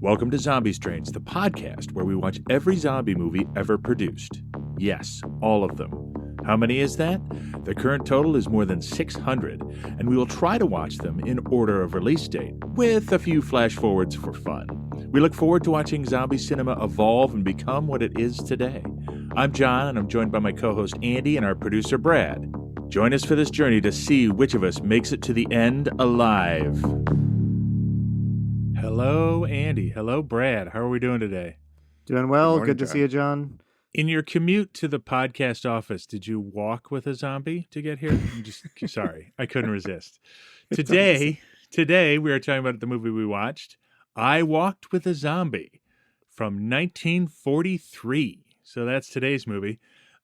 Welcome to Zombie Strains, the podcast where we watch every zombie movie ever produced. Yes, all of them. How many is that? The current total is more than 600, and we will try to watch them in order of release date, with a few flash forwards for fun. We look forward to watching zombie cinema evolve and become what it is today. I'm John, and I'm joined by my co-host Andy and our producer Brad. Join us for this journey to see which of us makes it to the end alive. Hello, Andy. Hello, Brad. How are we doing today? Doing well. Morning, Good to John. see you, John. In your commute to the podcast office, did you walk with a zombie to get here? I'm just sorry, I couldn't resist. Today we are talking about the movie we watched, I Walked with a Zombie, from 1943. So that's today's movie.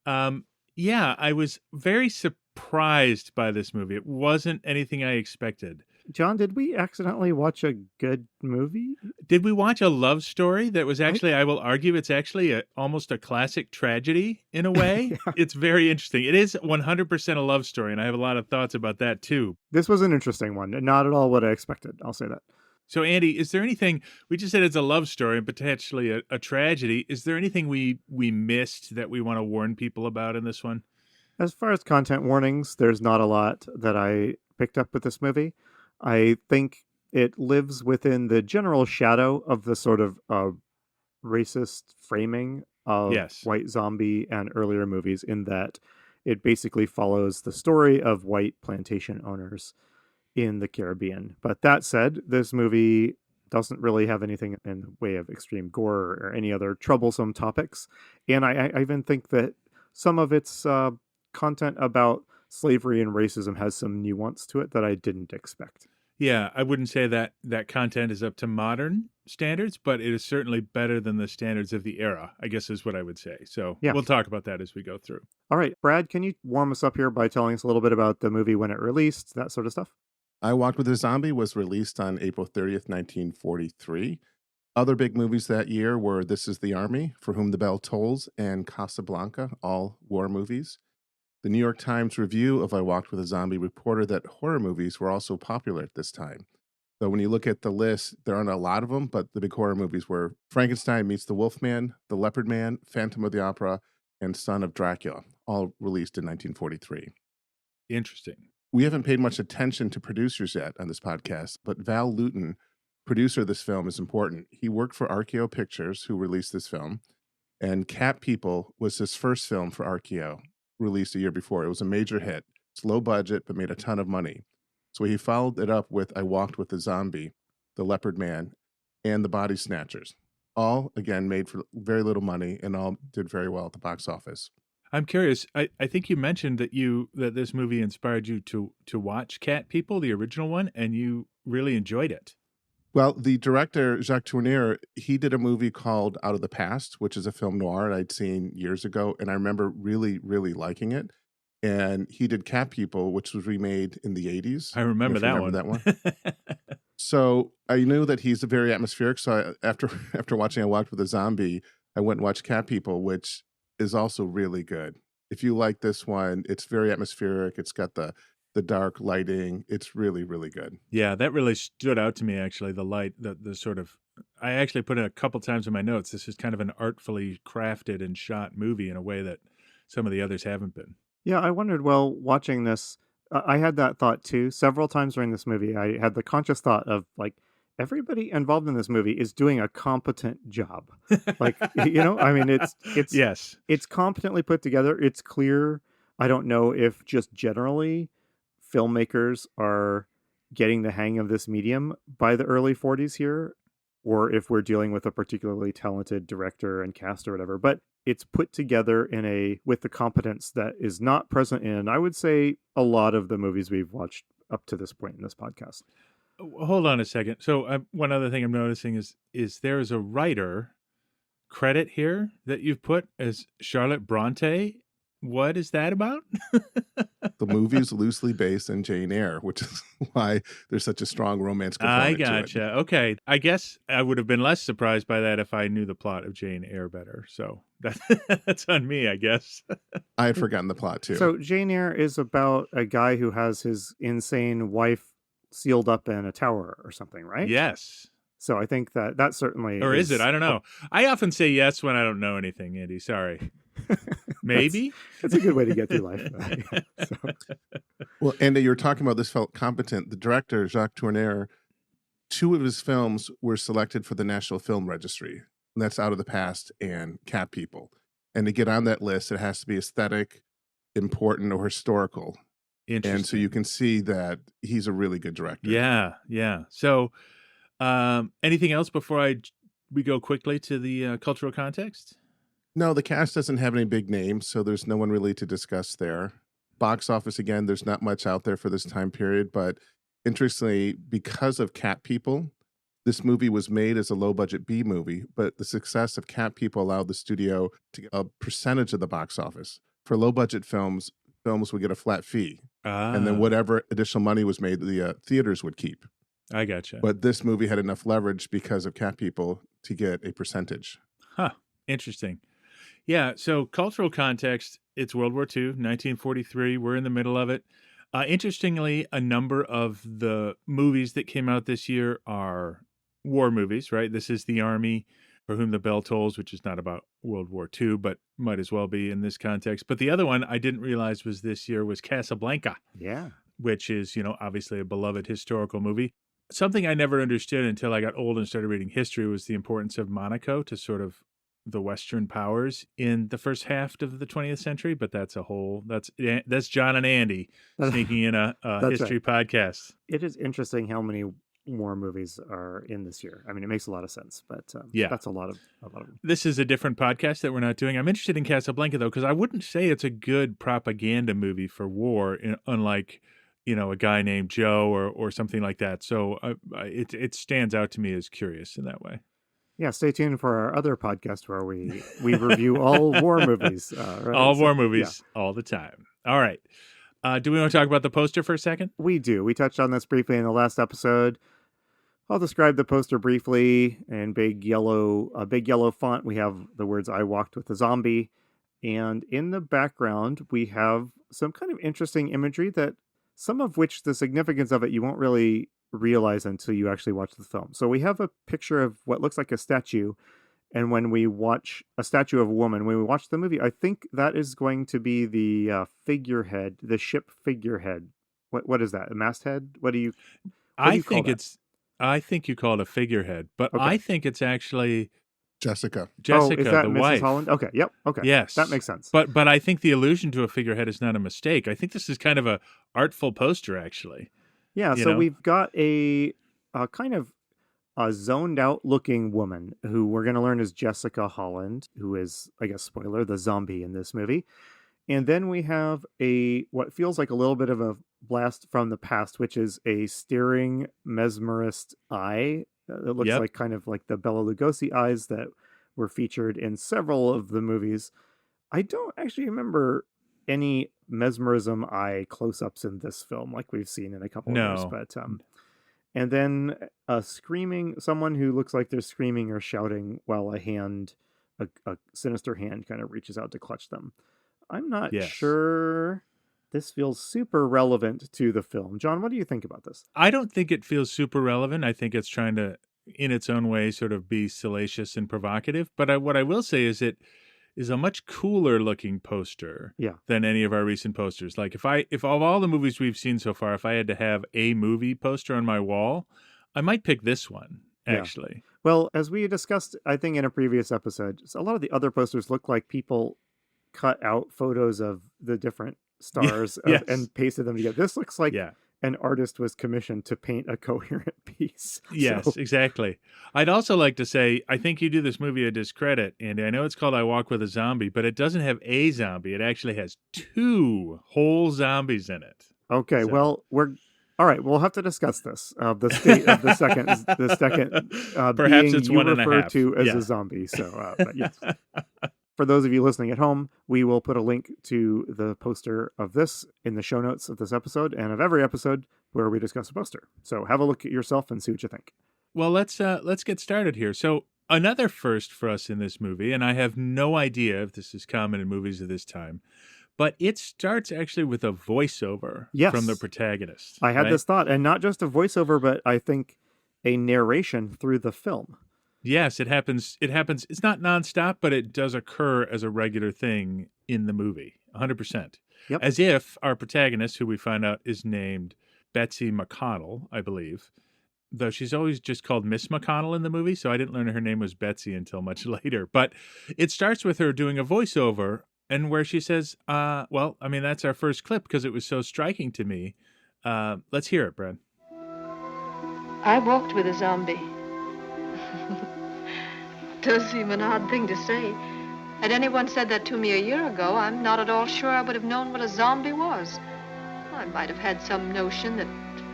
I was very surprised by this movie. It wasn't anything I expected. John, did we accidentally watch a good movie? Did we watch a love story that was actually, I will argue, it's actually almost a classic tragedy in a way? Yeah. It's very interesting. It is 100% a love story, and I have a lot of thoughts about that too. This was an interesting one. Not at all what I expected. I'll say that. So, Andy, is there anything, we just said it's a love story and potentially a tragedy. Is there anything we missed that we want to warn people about in this one? As far as content warnings, there's not a lot that I picked up with this movie. I think it lives within the general shadow of the sort of racist framing of White Zombie and earlier movies, in that it basically follows the story of white plantation owners in the Caribbean. But that said, this movie doesn't really have anything in the way of extreme gore or any other troublesome topics. And I even think that some of its content about slavery and racism has some nuance to it that I didn't expect. Yeah, I wouldn't say that content is up to modern standards, but it is certainly better than the standards of the era, I guess is what I would say. So We'll talk about that as we go through. All right, Brad, can you warm us up here by telling us a little bit about the movie, when it released, that sort of stuff? I Walked with a Zombie was released on April 30th, 1943. Other big movies that year were This Is the Army, For Whom the Bell Tolls, and Casablanca, all war movies. The New York Times review of I Walked with a Zombie reported that horror movies were also popular at this time. So when you look at the list, there aren't a lot of them, but the big horror movies were Frankenstein Meets the Wolfman, The Leopard Man, Phantom of the Opera, and Son of Dracula, all released in 1943. Interesting. We haven't paid much attention to producers yet on this podcast, but Val Lewton, producer of this film, is important. He worked for RKO Pictures, who released this film, and Cat People was his first film for RKO, released a year before. It was a major hit. It's low budget, but made a ton of money. So he followed it up with I Walked with a Zombie, The Leopard Man, and The Body Snatchers. All, again, made for very little money and all did very well at the box office. I'm curious. I think you mentioned that this movie inspired you to watch Cat People, the original one, and you really enjoyed it. Well, the director, Jaques Tourneur, he did a movie called Out of the Past, which is a film noir I'd seen years ago, and I remember really, really liking it. And he did Cat People, which was remade in the 80s. I remember that one. That one. So I knew that he's very atmospheric. So after watching I Walked with a Zombie, I went and watched Cat People, which is also really good. If you like this one, it's very atmospheric. It's got the dark lighting. It's really, really good. Yeah, that really stood out to me, actually, the light, the sort of, I actually put it a couple times in my notes. This is kind of an artfully crafted and shot movie in a way that some of the others haven't been. Yeah, I wondered, watching this, I had that thought too. Several times during this movie, I had the conscious thought of, like, everybody involved in this movie is doing a competent job. Like, I mean, it's yes, it's competently put together. It's clear. I don't know if just generally filmmakers are getting the hang of this medium by the early 40s here, or if we're dealing with a particularly talented director and cast or whatever, but it's put together with the competence that is not present in, I would say, a lot of the movies we've watched up to this point in this podcast. Hold on a second. So one other thing I'm noticing is there is a writer credit here that you've put as Charlotte Bronte. What is that about? The movie is loosely based on Jane Eyre, which is why there's such a strong romance component. I gotcha. Okay. I guess I would have been less surprised by that if I knew the plot of Jane Eyre better. So that's on me, I guess. I had forgotten the plot too. So Jane Eyre is about a guy who has his insane wife sealed up in a tower or something, right? Yes. So I think that certainly Or is it? I don't know. I often say yes when I don't know anything, Andy. Sorry. Maybe? That's a good way to get through life. So. Well, Andy, you were talking about this felt competent. The director, Jaques Tourneur, 2 of his films were selected for the National Film Registry. And that's Out of the Past and Cat People. And to get on that list, it has to be aesthetic, important, or historical. Interesting. And so you can see that he's a really good director. Yeah. So anything else before we go quickly to the cultural context? No, the cast doesn't have any big names, so there's no one really to discuss there. Box office, again, there's not much out there for this time period, but interestingly, because of Cat People, this movie was made as a low-budget B movie, but the success of Cat People allowed the studio to get a percentage of the box office. For low-budget films would get a flat fee, and then whatever additional money was made, the theaters would keep. I gotcha. But this movie had enough leverage because of Cat People to get a percentage. Huh. Interesting. Yeah, so cultural context, it's World War II, 1943. We're in the middle of it. Interestingly, a number of the movies that came out this year are war movies, right? This is The Army, For Whom the Bell Tolls, which is not about World War II, but might as well be in this context. But the other one I didn't realize was this year was Casablanca. Yeah. Which is, obviously a beloved historical movie. Something I never understood until I got old and started reading history was the importance of Monaco to sort of the Western powers in the first half of the 20th century, but that's John and Andy sneaking in a history podcast. It is interesting how many war movies are in this year. I mean, it makes a lot of sense, but that's a lot of them. This is a different podcast that we're not doing. I'm interested in Casablanca though, because I wouldn't say it's a good propaganda movie for war, unlike a guy named Joe or something like that. So it stands out to me as curious in that way. Yeah, stay tuned for our other podcast where we review all war movies. Right? All war movies, all the time. All right. Do we want to talk about the poster for a second? We do. We touched on this briefly in the last episode. I'll describe the poster briefly. In big yellow font, we have the words "I walked with a zombie," and in the background we have some kind of interesting imagery that some of which the significance of it you won't really realize until you actually watch the film. So we have a picture of what looks like a statue, and when we watch a statue of a woman, when we watch the movie, I think that is going to be the figurehead, the ship figurehead. What is that? A masthead? What do you I think you call it a figurehead, but okay. I think it's actually Jessica. Oh, is that the Mrs. wife. Holland? Okay, yep. Okay. Yes. That makes sense. But I think the allusion to a figurehead is not a mistake. I think this is kind of a artful poster, actually. Yeah, so we've got a kind of a zoned out looking woman who we're going to learn is Jessica Holland, who is, I guess, spoiler, the zombie in this movie. And then we have what feels like a little bit of a blast from the past, which is a staring mesmerist eye. It looks like kind of like the Bela Lugosi eyes that were featured in several of the movies. I don't actually remember any mesmerism eye close-ups in this film like we've seen in a couple of years, but and then someone who looks like they're screaming or shouting while a sinister hand kind of reaches out to clutch them. I'm not sure this feels super relevant to the film. John, what do you think about this? I don't think it feels super relevant. I think it's trying to, in its own way, sort of be salacious and provocative. But what I will say is it is a much cooler looking poster than any of our recent posters. Like if of all the movies we've seen so far, if I had to have a movie poster on my wall, I might pick this one, actually. Yeah. Well, as we discussed, I think in a previous episode, a lot of the other posters look like people cut out photos of the different stars and pasted them together. This looks like an artist was commissioned to paint a coherent piece. Yes, exactly. I'd also like to say, I think you do this movie a discredit, and I know it's called I Walk with a Zombie, but it doesn't have a zombie. It actually has 2 whole zombies in it. Okay, well, all right, we'll have to discuss this. The state of the second perhaps being it's you 1.5 refer to as a zombie. So, but yes. For those of you listening at home, we will put a link to the poster of this in the show notes of this episode and of every episode where we discuss a poster. So have a look at yourself and see what you think. Well, let's get started here. So another first for us in this movie, and I have no idea if this is common in movies of this time, but it starts actually with a voiceover from the protagonist. I had this thought, and not just a voiceover, but I think a narration through the film. Yes, it happens. It happens. It's not nonstop, but it does occur as a regular thing in the movie, 100%. Yep. As if our protagonist, who we find out is named Betsy McConnell, I believe, though she's always just called Miss McConnell in the movie, so I didn't learn her name was Betsy until much later. But it starts with her doing a voiceover, and where she says, well, I mean, that's our first clip because it was so striking to me. Let's hear it, Brad. I walked with a zombie. Does seem an odd thing to say. Had anyone said that to me a year ago, I'm not at all sure I would have known what a zombie was. I might have had some notion that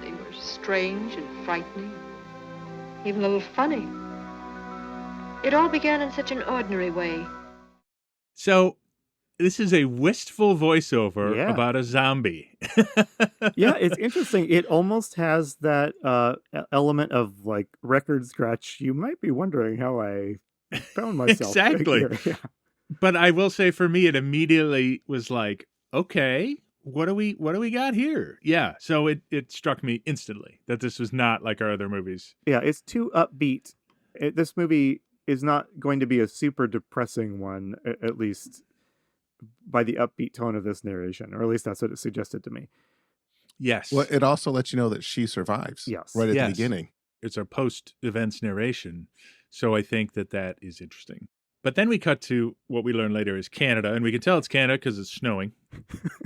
they were strange and frightening, even a little funny. It all began in such an ordinary way. So this is a wistful voiceover about a zombie. Yeah, it's interesting. It almost has that element of like record scratch. You might be wondering how I found myself. Exactly. Here. Yeah. But I will say for me, it immediately was like, okay, what do we got here? Yeah. So it struck me instantly that this was not like our other movies. Yeah, it's too upbeat. This movie is not going to be a super depressing one, at least by the upbeat tone of this narration, or at least that's what it suggested to me. Yes. Well, it also lets you know that she survives. Yes. Right at the beginning. It's a post-events narration. So I think that is interesting. But then we cut to what we learn later is Canada, and we can tell it's Canada because it's snowing,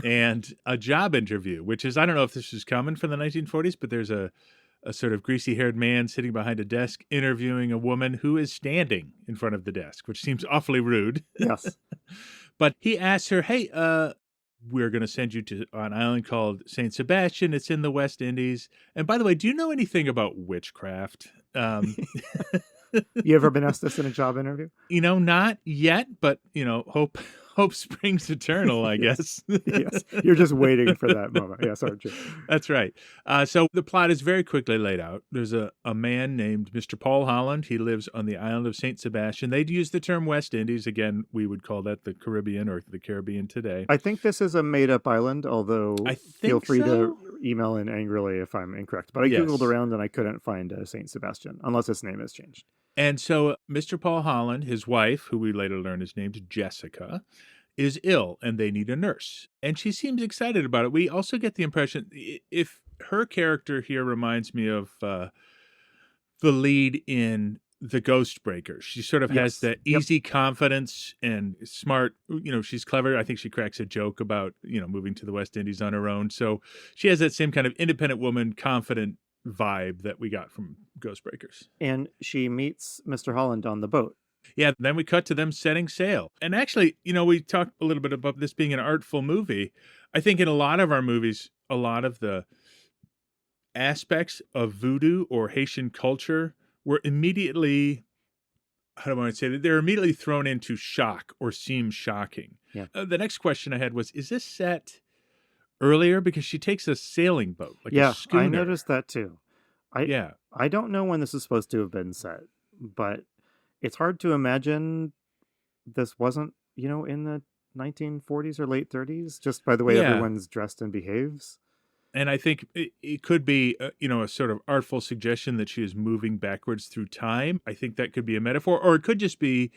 and a job interview, which is, I don't know if this is common for the 1940s, but there's a sort of greasy-haired man sitting behind a desk interviewing a woman who is standing in front of the desk, which seems awfully rude. Yes. But he asks her, hey, we're going to send you to an island called St. Sebastian. It's in the West Indies. And by the way, do you know anything about witchcraft? You ever been asked this in a job interview? Not yet, but, hope springs eternal, I guess. Yes. You're just waiting for that moment. Yes, aren't you? That's right. So the plot is very quickly laid out. There's a man named Mr. Paul Holland. He lives on the island of St. Sebastian. They'd use the term West Indies. Again, we would call that the Caribbean or the Caribbean today. I think this is a made-up island, although feel free to email in angrily if I'm incorrect. But I Googled around and I couldn't find St. Sebastian, unless its name has changed. And so Mr. Paul Holland, his wife, who we later learn is named Jessica, is ill and they need a nurse. And she seems excited about it. We also get the impression, if her character here reminds me of the lead in The Ghost Breaker. She sort of has that easy confidence and smart, she's clever. I think she cracks a joke about, moving to the West Indies on her own. So she has that same kind of independent woman, confident vibe that we got from Ghost Breakers. And she meets Mr. Holland on the boat. Yeah, then we cut to them setting sail. And actually, we talked a little bit about this being an artful movie. I think in a lot of our movies, a lot of the aspects of voodoo or Haitian culture were immediately, how do I say that? They're immediately thrown into shock or seem shocking. Yeah. The next question I had was, is this set earlier? Because she takes a sailing boat, like a schooner. I noticed that too. I don't know when this is supposed to have been set, but it's hard to imagine this wasn't, in the 1940s or late 30s, just by the way everyone's dressed and behaves. And I think it could be, a sort of artful suggestion that she is moving backwards through time. I think that could be a metaphor, or it could just be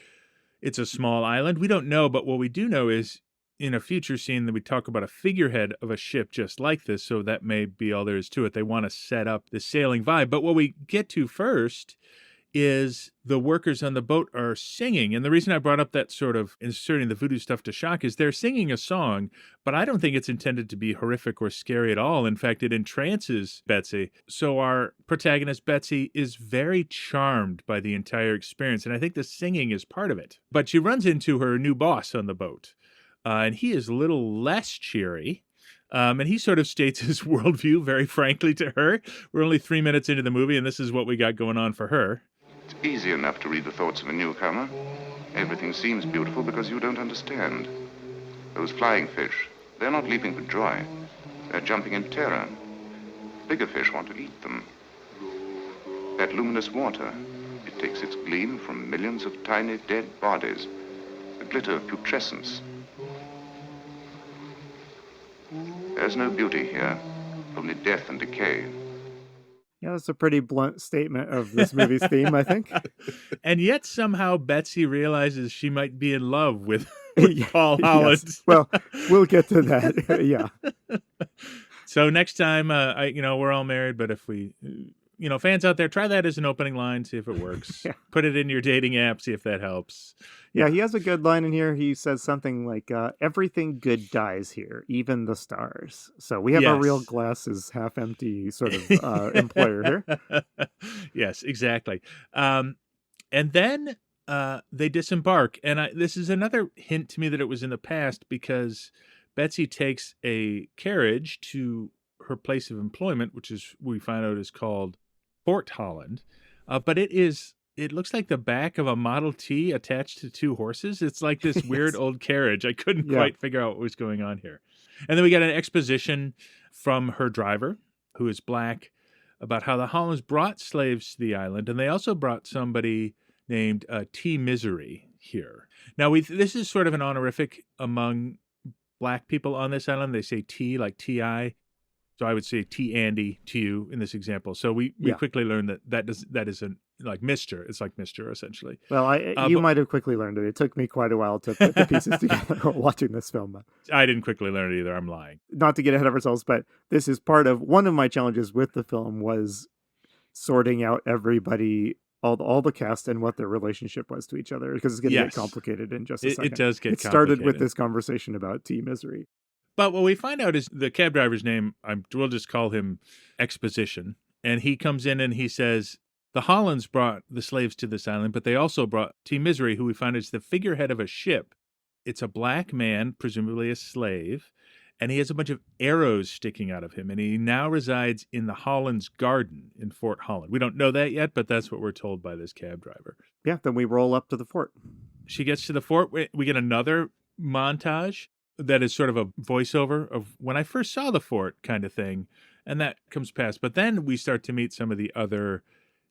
it's a small island. We don't know, but what we do know is in a future scene that we talk about a figurehead of a ship just like this, so that may be all there is to it. They want to set up the sailing vibe. But what we get to first is the workers on the boat are singing. And the reason I brought up that sort of inserting the voodoo stuff to shock is they're singing a song, but I don't think it's intended to be horrific or scary at all. In fact, it entrances Betsy. So our protagonist, Betsy, is very charmed by the entire experience. And I think the singing is part of it. But she runs into her new boss on the boat, and he is a little less cheery. And he sort of states his worldview very frankly to her. We're only 3 minutes into the movie, and this is what we got going on for her. It's easy enough to read the thoughts of a newcomer. Everything seems beautiful because you don't understand. Those flying fish, they're not leaping for joy. They're jumping in terror. Bigger fish want to eat them. That luminous water, it takes its gleam from millions of tiny dead bodies. The glitter of putrescence. There's no beauty here, only death and decay. Yeah, that's a pretty blunt statement of this movie's theme, I think. And yet somehow Betsy realizes she might be in love with Paul Holland. Yes. Well, we'll get to that. Yeah. So next time, we're all married, but if we, fans out there, try that as an opening line, see if it works. Yeah. Put it in your dating app, see if that helps. Yeah, he has a good line in here. He says something like, everything good dies here, even the stars. So we have a real glass is half empty sort of employer here. Yes, exactly. And then they disembark. And this is another hint to me that it was in the past, because Betsy takes a carriage to her place of employment, which is, we find out, is called Fort Holland. But it looks like the back of a Model T attached to two horses. It's like this weird old carriage. I couldn't quite figure out what was going on here. And then we got an exposition from her driver, who is black, about how the Hollands brought slaves to the island. And they also brought somebody named T. Misery here. Now, this is sort of an honorific among black people on this island. They say T, like T.I. So I would say T. Andy to you in this example. So we quickly learned that isn't like Mr. It's like Mr. essentially. Well, you might have quickly learned it. It took me quite a while to put the pieces together while watching this film. I didn't quickly learn it either. I'm lying. Not to get ahead of ourselves, but this is part of one of my challenges with the film was sorting out everybody, all the cast, and what their relationship was to each other, because it's going to get complicated in just a second. It does get complicated. It started with this conversation about T. Misery. But what we find out is the cab driver's name, we'll just call him Exposition. And he comes in and he says, the Hollands brought the slaves to this island, but they also brought T. Misery, who we find is the figurehead of a ship. It's a black man, presumably a slave, and he has a bunch of arrows sticking out of him. And he now resides in the Hollands Garden in Fort Holland. We don't know that yet, but that's what we're told by this cab driver. Yeah, then we roll up to the fort. She gets to the fort. We get another montage that is sort of a voiceover of when I first saw the fort kind of thing, and that comes past. But then we start to meet some of the other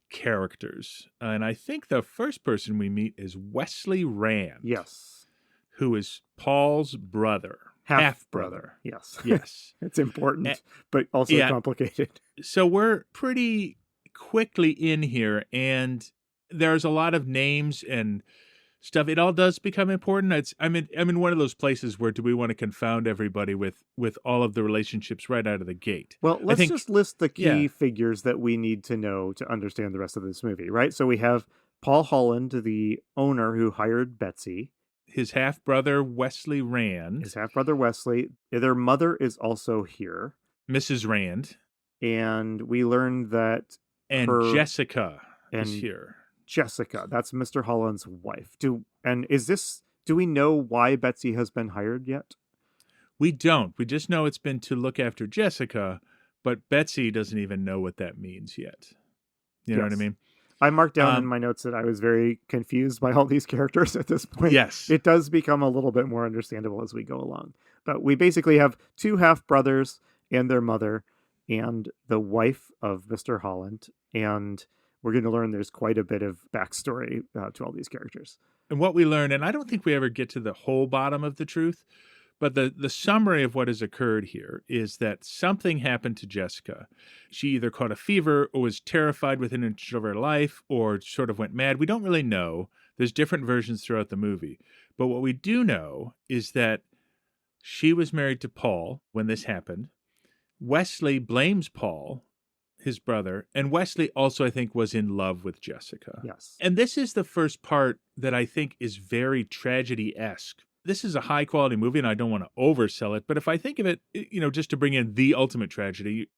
characters. And I think the first person we meet is Wesley Rand. Yes. Who is Paul's brother. Half-brother. Yes. Yes. It's important, but also complicated. So we're pretty quickly in here, and there's a lot of names and stuff. It all does become important. I'm in one of those places where do we want to confound everybody with all of the relationships right out of the gate? Well, let's just list the key figures that we need to know to understand the rest of this movie, right? So we have Paul Holland, the owner who hired Betsy. His half-brother, Wesley Rand. Their mother is also here. Mrs. Rand. And we learned that Jessica is here. Jessica, that's Mr. Holland's wife. Do we know why Betsy has been hired yet? We don't. We just know it's been to look after Jessica, but Betsy doesn't even know what that means yet. You know what I mean? I marked down in my notes that I was very confused by all these characters at this point. Yes. It does become a little bit more understandable as we go along. But we basically have two half-brothers and their mother and the wife of Mr. Holland. And we're going to learn there's quite a bit of backstory to all these characters. And what we learn, and I don't think we ever get to the whole bottom of the truth, but the summary of what has occurred here is that something happened to Jessica. She either caught a fever or was terrified within an inch of her life or sort of went mad. We don't really know. There's different versions throughout the movie. But what we do know is that she was married to Paul when this happened. Wesley blames Paul, his brother, and Wesley also, I think, was in love with Jessica. Yes. And this is the first part that I think is very tragedy-esque. This is a high-quality movie, and I don't want to oversell it, but if I think of it, just to bring in the ultimate tragedy,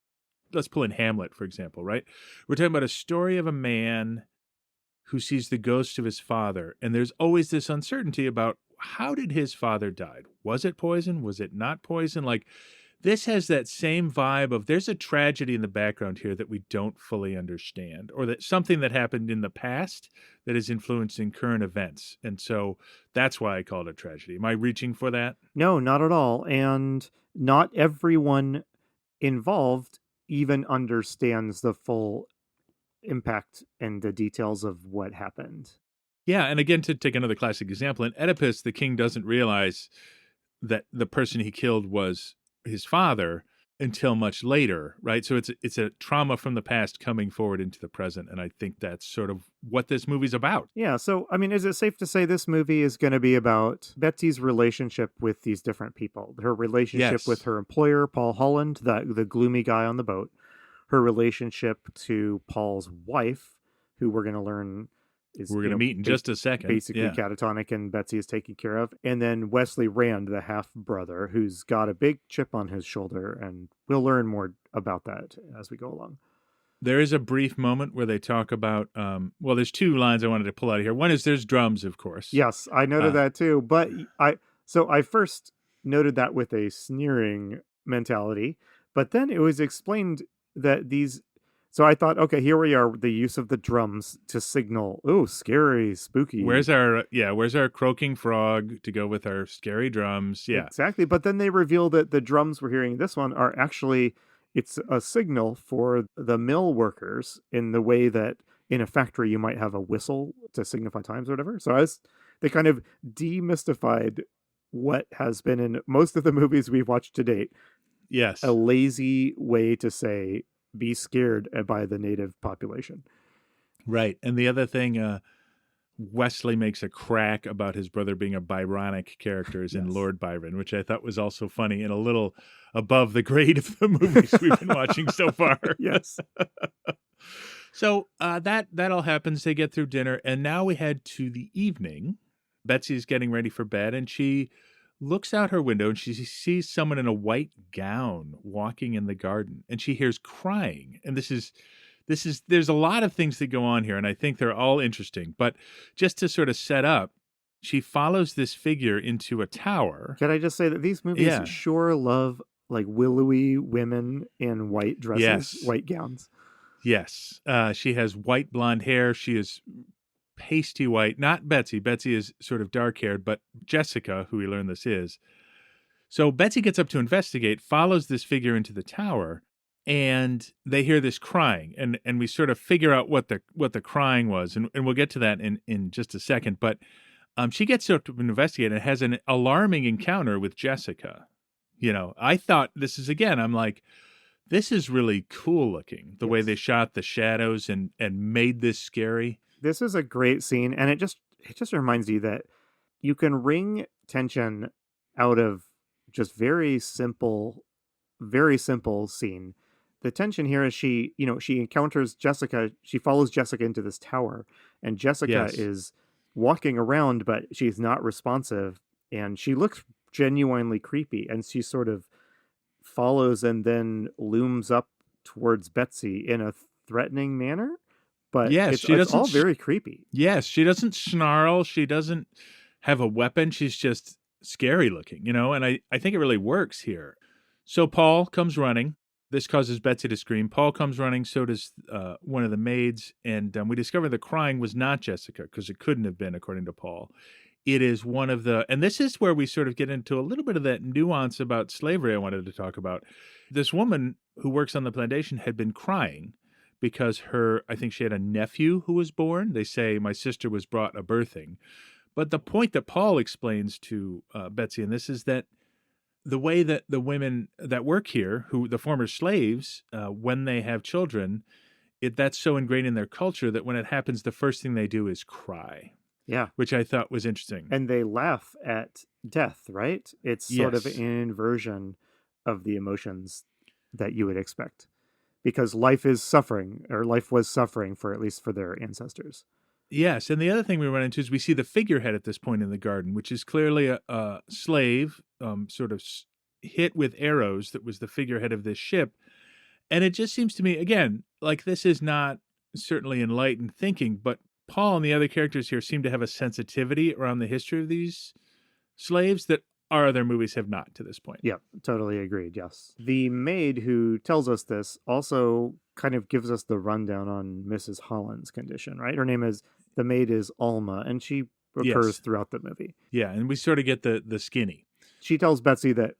let's pull in Hamlet, for example, right? We're talking about a story of a man who sees the ghost of his father, and there's always this uncertainty about how did his father die? Was it poison? Was it not poison? Like, this has that same vibe of there's a tragedy in the background here that we don't fully understand, or that something that happened in the past that is influencing current events. And so that's why I call it a tragedy. Am I reaching for that? No, not at all. And not everyone involved even understands the full impact and the details of what happened. Yeah, and again, to take another classic example, in Oedipus, the king doesn't realize that the person he killed was his father until much later, right? So it's a trauma from the past coming forward into the present, and I think that's sort of what this movie's about. Yeah, so, I mean, is it safe to say this movie is going to be about Betsy's relationship with these different people? Her relationship Yes. with her employer, Paul Holland, the gloomy guy on the boat. Her relationship to Paul's wife, who we're going to learn is We're going to meet in just a second. basically Yeah. catatonic and Betsy is taken care of. And then Wesley Rand, the half-brother, who's got a big chip on his shoulder, and we'll learn more about that as we go along. There is a brief moment where they talk about, well, there's two lines I wanted to pull out of here. One is there's drums, of course. Yes, I noted that too. But I first noted that with a sneering mentality, but then it was explained that these. So I thought, okay, here we are, the use of the drums to signal, oh, scary, spooky. Where's our croaking frog to go with our scary drums? Yeah. Exactly. But then they reveal that the drums we're hearing in this one are actually, it's a signal for the mill workers in the way that in a factory you might have a whistle to signify times or whatever. So they kind of demystified what has been in most of the movies we've watched to date. Yes. A lazy way to say, be scared by the native population. Right. And the other thing, Wesley makes a crack about his brother being a Byronic character in Yes. Lord Byron, which I thought was also funny and a little above the grade of the movies we've been watching so far. Yes. So that all happens. They get through dinner, and now we head to the evening. Betsy's getting ready for bed, and she looks out her window and she sees someone in a white gown walking in the garden, and she hears crying. And there's a lot of things that go on here, and I think they're all interesting. But just to sort of set up, she follows this figure into a tower. Can I just say that these movies Yeah. sure love like willowy women in white dresses, Yes. white gowns. Yes. She has white blonde hair. She is pasty white. Not Betsy. Betsy is sort of dark haired, but Jessica, who we learn this is. So Betsy gets up to investigate, follows this figure into the tower, and they hear this crying. And we sort of figure out what the crying was. And we'll get to that in just a second. But she gets up to investigate and has an alarming encounter with Jessica. You know, I thought this is, again, I'm like, this is really cool looking, the way Yes. they shot the shadows and made this scary. This is a great scene, and it just reminds you that you can wring tension out of just very simple scene. The tension here is she encounters Jessica, she follows Jessica into this tower, and Jessica Yes. is walking around, but she's not responsive, and she looks genuinely creepy, and she sort of follows and then looms up towards Betsy in a threatening manner. But Yes, it's she doesn't all very creepy. Yes, she doesn't snarl. She doesn't have a weapon. She's just scary looking, and I think it really works here. So Paul comes running. This causes Betsy to scream. Paul comes running. So does one of the maids. And we discover the crying was not Jessica, because it couldn't have been, according to Paul. It is one of the, and this is where we sort of get into a little bit of that nuance about slavery I wanted to talk about. This woman who works on the plantation had been crying because I think she had a nephew who was born. They say, my sister was brought a birthing. But the point that Paul explains to Betsy in this is that the way that the women that work here, who the former slaves, when they have children, that's so ingrained in their culture that when it happens, the first thing they do is cry. Yeah. Which I thought was interesting. And they laugh at death, right? It's sort of Yes. an inversion of the emotions that you would expect. Because life is suffering, or life was suffering for at least for their ancestors. Yes, and the other thing we run into is we see the figurehead at this point in the garden, which is clearly a slave, sort of hit with arrows, that was the figurehead of this ship. And it just seems to me, again, like this is not certainly enlightened thinking, but Paul and the other characters here seem to have a sensitivity around the history of these slaves that our other movies have not to this point. Yeah, totally agreed, yes. The maid who tells us this also kind of gives us the rundown on Mrs. Holland's condition, right? The maid is Alma, and she occurs Yes. throughout the movie. Yeah, and we sort of get the skinny. She tells Betsy that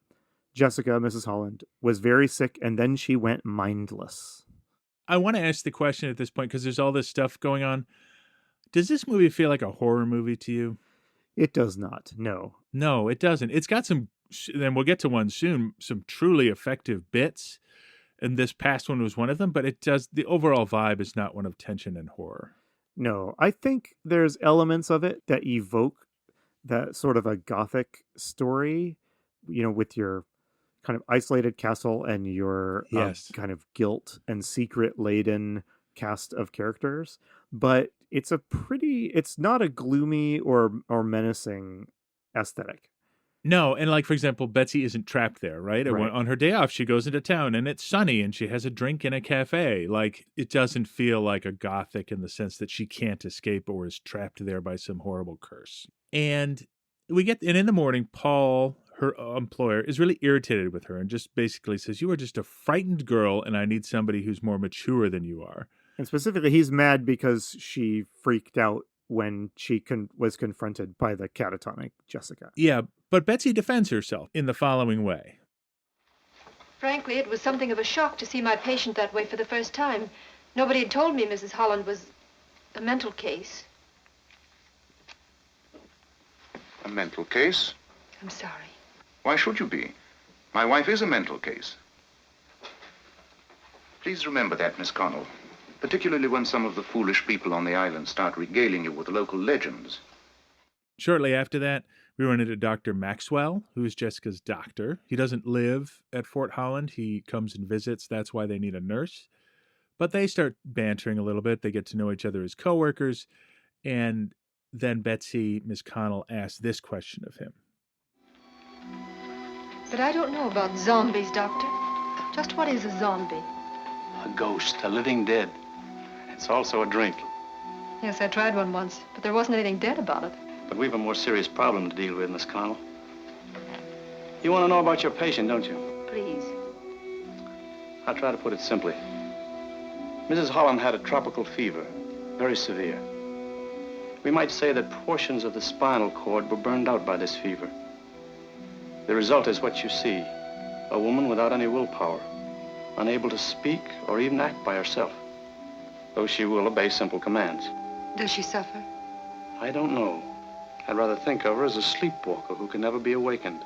Jessica, Mrs. Holland, was very sick, and then she went mindless. I want to ask the question at this point, because there's all this stuff going on. Does this movie feel like a horror movie to you? It does not, no. No, it doesn't. It's got some then we'll get to one soon, some truly effective bits. And this past one was one of them, but the overall vibe is not one of tension and horror. No, I think there's elements of it that evoke that sort of a gothic story, with your kind of isolated castle and your Yes. kind of guilt and secret laden cast of characters. But it's not a gloomy or menacing aesthetic. No, and like, for example, Betsy isn't trapped there, right? Right. On her day off, she goes into town and it's sunny and she has a drink in a cafe. Like, it doesn't feel like a gothic in the sense that she can't escape or is trapped there by some horrible curse. And in the morning, Paul, her employer, is really irritated with her and just basically says, "You are just a frightened girl and I need somebody who's more mature than you are." And specifically, he's mad because she freaked out when she was confronted by the catatonic Jessica. Yeah, but Betsy defends herself in the following way. Frankly, it was something of a shock to see my patient that way for the first time. Nobody had told me Mrs. Holland was a mental case. A mental case? I'm sorry. Why should you be? My wife is a mental case. Please remember that, Miss Connell. Particularly when some of the foolish people on the island start regaling you with local legends. Shortly after that, we run into Dr. Maxwell, who is Jessica's doctor. He doesn't live at Fort Holland. He comes and visits. That's why they need a nurse. But they start bantering a little bit. They get to know each other as coworkers. And then Betsy, Miss Connell, asks this question of him. But I don't know about zombies, Doctor. Just what is a zombie? A ghost, a living dead. It's also a drink. Yes, I tried one once, but there wasn't anything dead about it. But we've a more serious problem to deal with, Miss Connell. You want to know about your patient, don't you? Please. I'll try to put it simply. Mrs. Holland had a tropical fever, very severe. We might say that portions of the spinal cord were burned out by this fever. The result is what you see, a woman without any willpower, unable to speak or even act by herself, though she will obey simple commands. Does she suffer? I don't know. I'd rather think of her as a sleepwalker who can never be awakened.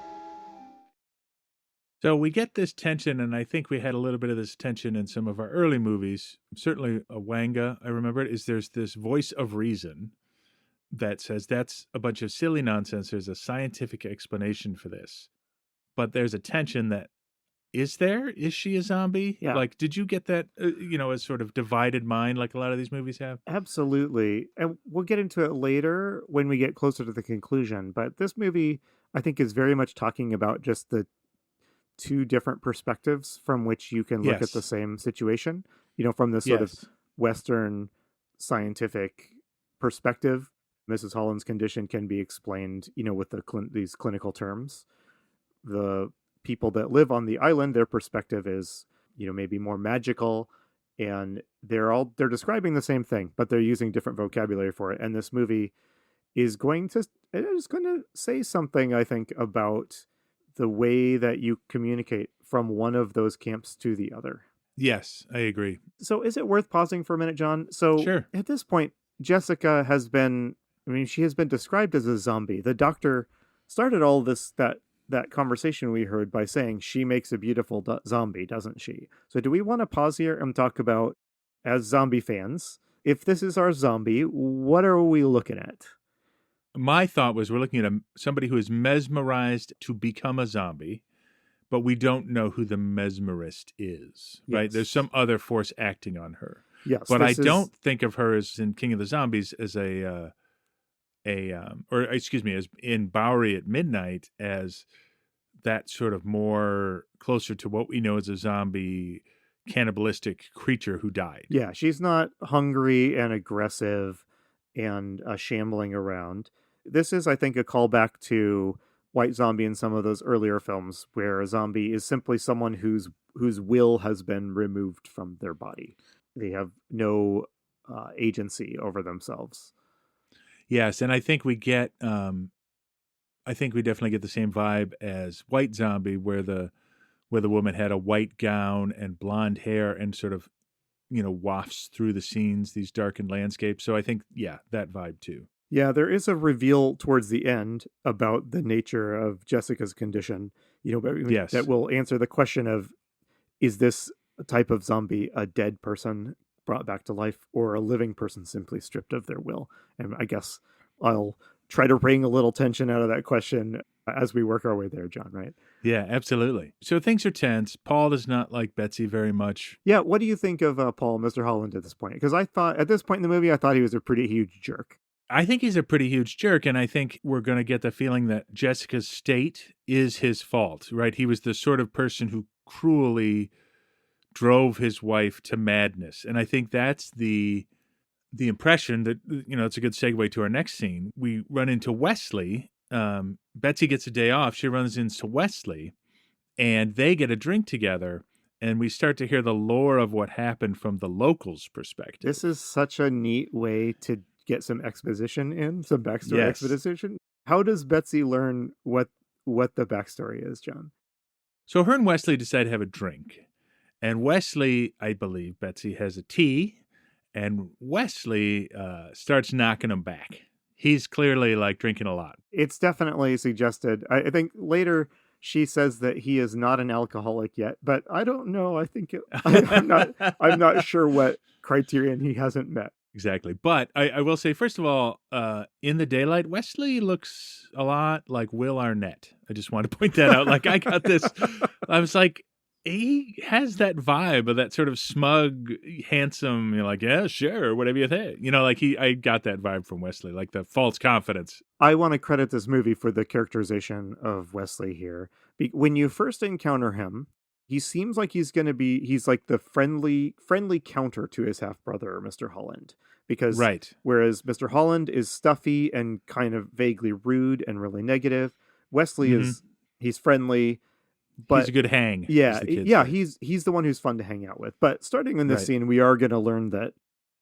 So we get this tension, and I think we had a little bit of this tension in some of our early movies. Certainly a Wanga, I remember it, there's this voice of reason that says that's a bunch of silly nonsense. There's a scientific explanation for this. But there's a tension that, is she a zombie? Yeah. Like, did you get that, a sort of divided mind like a lot of these movies have? Absolutely. And we'll get into it later when we get closer to the conclusion. But this movie, I think, is very much talking about just the two different perspectives from which you can look at the same situation. From this sort of Western scientific perspective, Mrs. Holland's condition can be explained, with these clinical terms. The people that live on the island, their perspective is, maybe more magical, and they're describing the same thing, but they're using different vocabulary for it. And this movie is going to say something, I think, about the way that you communicate from one of those camps to the other. Yes, I agree. So is it worth pausing for a minute, John? So sure. At this point, Jessica she has been described as a zombie. The doctor started all that conversation we heard by saying she makes a beautiful zombie, doesn't she? So do we want to pause here and talk about, as zombie fans, if this is our zombie, what are we looking at? My thought was we're looking at somebody who is mesmerized to become a zombie, but we don't know who the mesmerist is, right? There's some other force acting on her. Yes, but I don't think of her as in King of the Zombies as as in Bowery at Midnight as that sort of more closer to what we know as a zombie cannibalistic creature who died. Yeah, she's not hungry and aggressive and shambling around. This is, I think, a callback to White Zombie in some of those earlier films where a zombie is simply someone whose will has been removed from their body. They have no agency over themselves. Yes, and I think we get, definitely get the same vibe as White Zombie, where the woman had a white gown and blonde hair and sort of, wafts through the scenes, these darkened landscapes. So I think, that vibe too. Yeah, there is a reveal towards the end about the nature of Jessica's condition, Yes. that will answer the question of, is this type of zombie a dead person brought back to life or a living person simply stripped of their will? And I guess I'll try to wring a little tension out of that question as we work our way there, John, right? Yeah, absolutely. So things are tense. Paul does not like Betsy very much. Yeah, what do you think of Paul, Mr. Holland, at this point? Because I thought, at this point in the movie, I thought he was a pretty huge jerk. I think he's a pretty huge jerk, and I think we're going to get the feeling that Jessica's state is his fault, right? He was the sort of person who cruelly drove his wife to madness. And I think that's the impression that, it's a good segue to our next scene. We run into Wesley. Betsy gets a day off. She runs into Wesley, and they get a drink together, and we start to hear the lore of what happened from the locals' perspective. This is such a neat way to get some exposition in, some backstory exposition. How does Betsy learn what the backstory is, John? So her and Wesley decide to have a drink. And Wesley, I believe, Betsy has a tea, and Wesley starts knocking him back. He's clearly drinking a lot. It's definitely suggested. I think later she says that he is not an alcoholic yet, but I don't know. I think I'm not sure what criterion he hasn't met. Exactly. But I will say, first of all, in the daylight, Wesley looks a lot like Will Arnett. I just want to point that out. I got this. I was like, he has that vibe of that sort of smug, handsome, yeah, sure, whatever you think. I got that vibe from Wesley, the false confidence. I want to credit this movie for the characterization of Wesley here. When you first encounter him, he seems like he's like the friendly counter to his half-brother, Mr. Holland. Because whereas Mr. Holland is stuffy and kind of vaguely rude and really negative, Wesley he's friendly, but he's a good hang. Yeah, he's the one who's fun to hang out with. But starting in this scene, we are going to learn that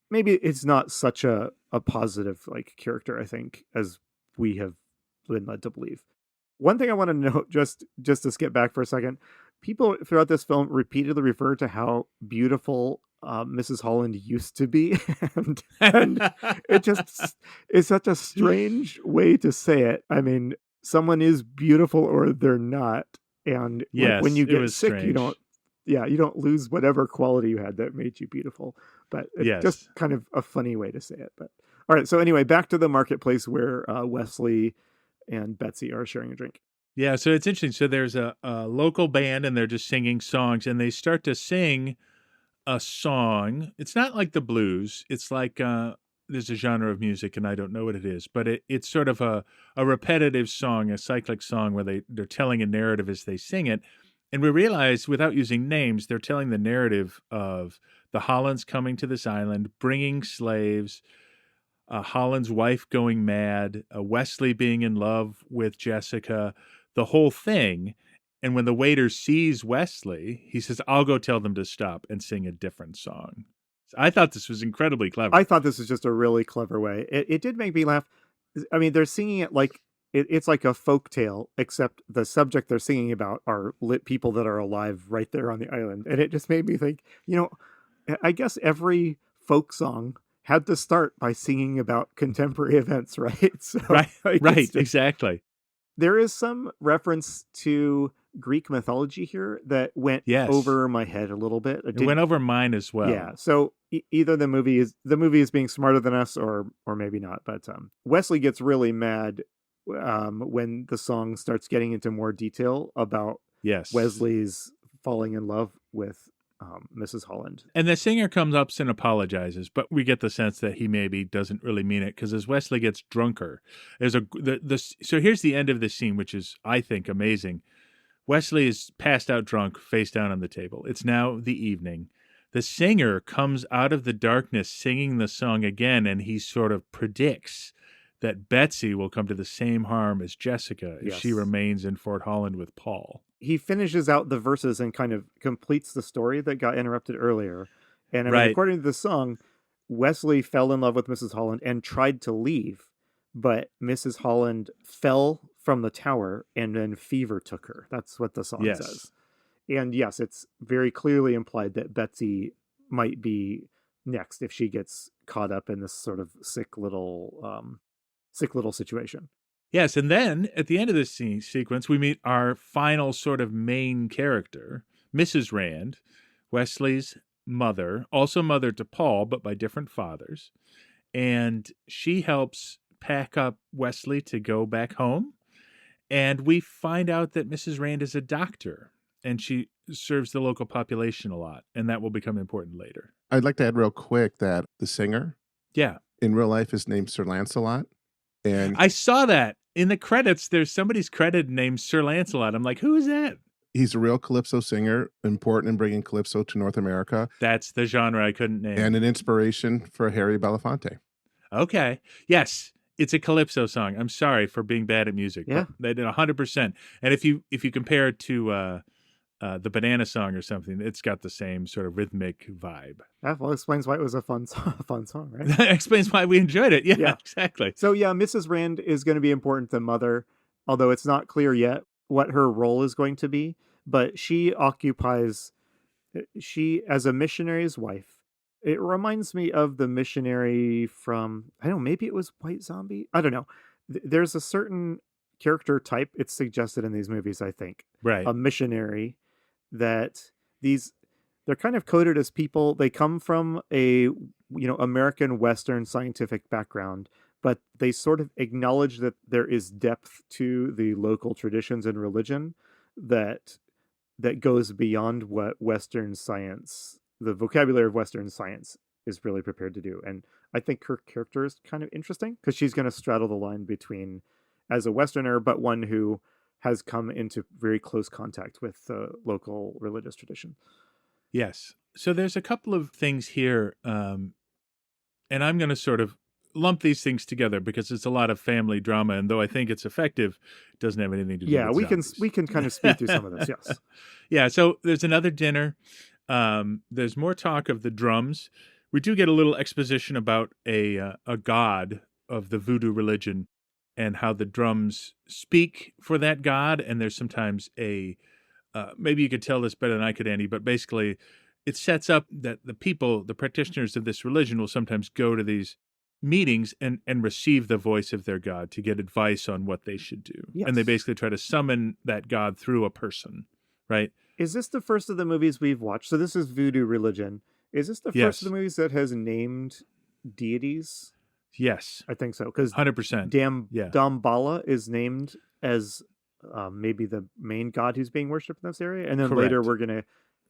maybe it's not such a positive character, I think, as we have been led to believe. One thing I want to note, just to skip back for a second, people throughout this film repeatedly refer to how beautiful Mrs. Holland used to be, and it just is such a strange way to say it. I mean, someone is beautiful or they're not, and when you get sick, strange. you don't lose whatever quality you had that made you beautiful. But it's just kind of a funny way to say it. But all right, so anyway, back to the marketplace where Wesley and Betsy are sharing a drink. Yeah, so it's interesting. So there's a local band, and they're just singing songs, and they start to sing a song. It's not like the blues. It's like there's a genre of music, and I don't know what it is, but it's sort of a repetitive song, a cyclic song where they're telling a narrative as they sing it. And we realize, without using names, they're telling the narrative of the Hollands coming to this island, bringing slaves, Holland's wife going mad, Wesley being in love with Jessica, the whole thing. And when the waiter sees Wesley, he says, I'll go tell them to stop and sing a different song. So I thought this was incredibly clever. I thought this was just a really clever way. It did make me laugh. I mean, they're singing it like it's like a folk tale, except the subject they're singing about are people that are alive right there on the island. And it just made me think, I guess every folk song had to start by singing about contemporary events, right? So, right, exactly. There is some reference to Greek mythology here that went over my head a little bit. It went over mine as well. Yeah, so either the movie is being smarter than us, or maybe not. But Wesley gets really mad when the song starts getting into more detail about Wesley's falling in love with Mrs. Holland. And the singer comes up and apologizes, but we get the sense that he maybe doesn't really mean it, because as Wesley gets drunker, so here's the end of the scene, which is, I think, amazing. Wesley is passed out drunk, face down on the table. It's now the evening. The singer comes out of the darkness singing the song again, and he sort of predicts that Betsy will come to the same harm as Jessica if she remains in Fort Holland with Paul. He finishes out the verses and kind of completes the story that got interrupted earlier. And I mean, according to the song, Wesley fell in love with Mrs. Holland and tried to leave, but Mrs. Holland fell from the tower and then fever took her. That's what the song says. And yes, it's very clearly implied that Betsy might be next if she gets caught up in this sort of sick little sick little situation. Yes, and then at the end of this sequence, we meet our final sort of main character, Mrs. Rand, Wesley's mother, also mother to Paul, but by different fathers. And she helps pack up Wesley to go back home. And we find out that Mrs. Rand is a doctor, and she serves the local population a lot, and that will become important later. I'd like to add real quick that the singer Yeah. in real life is named Sir Lancelot. And I saw that. In the credits, there's somebody's credit named Sir Lancelot. I'm like, who is that? he's a real calypso singer, important in bringing calypso to North America. That's the genre I couldn't name. And an inspiration for Harry Belafonte. Okay. Yes. It's a calypso song. I'm sorry for being bad at music. Yeah. But they did 100%. And if you compare it to the Banana Song or something, it's got the same sort of rhythmic vibe. Yeah, well, explains why it was a fun song, right? That explains why we enjoyed it. Yeah, Yeah. exactly. So yeah, Mrs. Rand is going to be important to Mother, although it's not clear yet what her role is going to be. But she as a missionary's wife. It reminds me of the missionary from, I don't know, maybe it was White Zombie. I don't know. There's a certain character type. It's suggested in these movies, I think. Right. A missionary that they're kind of coded as people. They come from a, American Western scientific background, but they sort of acknowledge that there is depth to the local traditions and religion that goes beyond what Western science, the vocabulary of Western science, is really prepared to do. And I think her character is kind of interesting because she's going to straddle the line between as a Westerner, but one who has come into very close contact with the local religious tradition. Yes. So there's a couple of things here, and I'm going to sort of lump these things together because it's a lot of family drama, and though I think it's effective, it doesn't have anything to do with zombies. we can kind of speed through some of this, yes. Yeah, so there's another dinner. There's more talk of the drums. We do get a little exposition about a god of the voodoo religion and how the drums speak for that god, and there's sometimes maybe you could tell this better than I could, Andy, but basically it sets up that the practitioners of this religion will sometimes go to these meetings and receive the voice of their god to get advice on what they should do. Yes. And they basically try to summon that god through a person, right? Is this the first of the movies we've watched? So this is voodoo religion. Is this the first of the movies that has named deities? Yes. I think so. Because 100%. Damballa is named as maybe the main god who's being worshipped in this area. And then later we're going to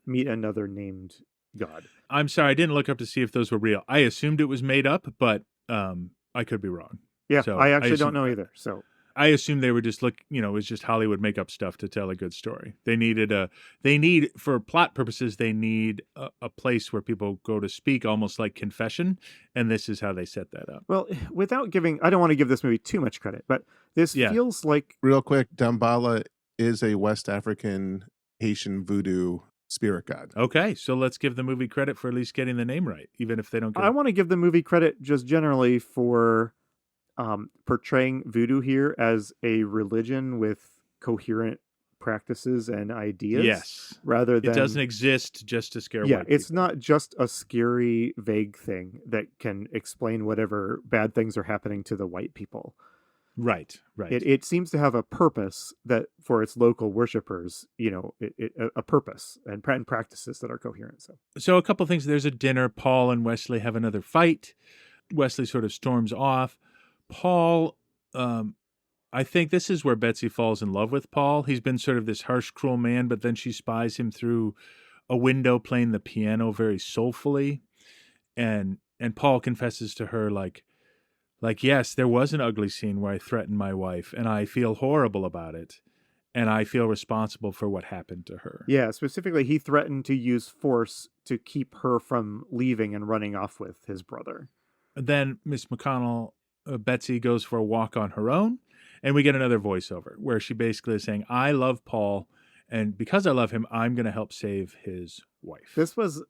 meet another named god. I'm sorry, I didn't look up to see if those were real. I assumed it was made up, but I could be wrong. Yeah, so I actually don't know either. So I assumed they were just it was just Hollywood make up stuff to tell a good story. For plot purposes, they need a place where people go to speak, almost like confession, and this is how they set that up. Well, I don't want to give this movie too much credit, but this feels like... Real quick, Damballa is a West African Haitian voodoo spirit god. Okay, so let's give the movie credit for at least getting the name right, even if they don't get I want to give the movie credit just generally for portraying voodoo here as a religion with coherent practices and ideas. Yes. Rather than... It doesn't exist just to scare white people. It's not just a scary, vague thing that can explain whatever bad things are happening to the white people. Right. It seems to have a purpose that for its local worshipers, a purpose and practices that are coherent. So a couple things. There's a dinner. Paul and Wesley have another fight. Wesley sort of storms off. Paul, I think this is where Betsy falls in love with Paul. He's been sort of this harsh, cruel man, but then she spies him through a window playing the piano very soulfully. And Paul confesses to her like, yes, there was an ugly scene where I threatened my wife, and I feel horrible about it, and I feel responsible for what happened to her. Yeah, specifically, he threatened to use force to keep her from leaving and running off with his brother. Then Miss McConnell, Betsy, goes for a walk on her own, and we get another voiceover where she basically is saying, I love Paul, and because I love him, I'm going to help save his wife. This was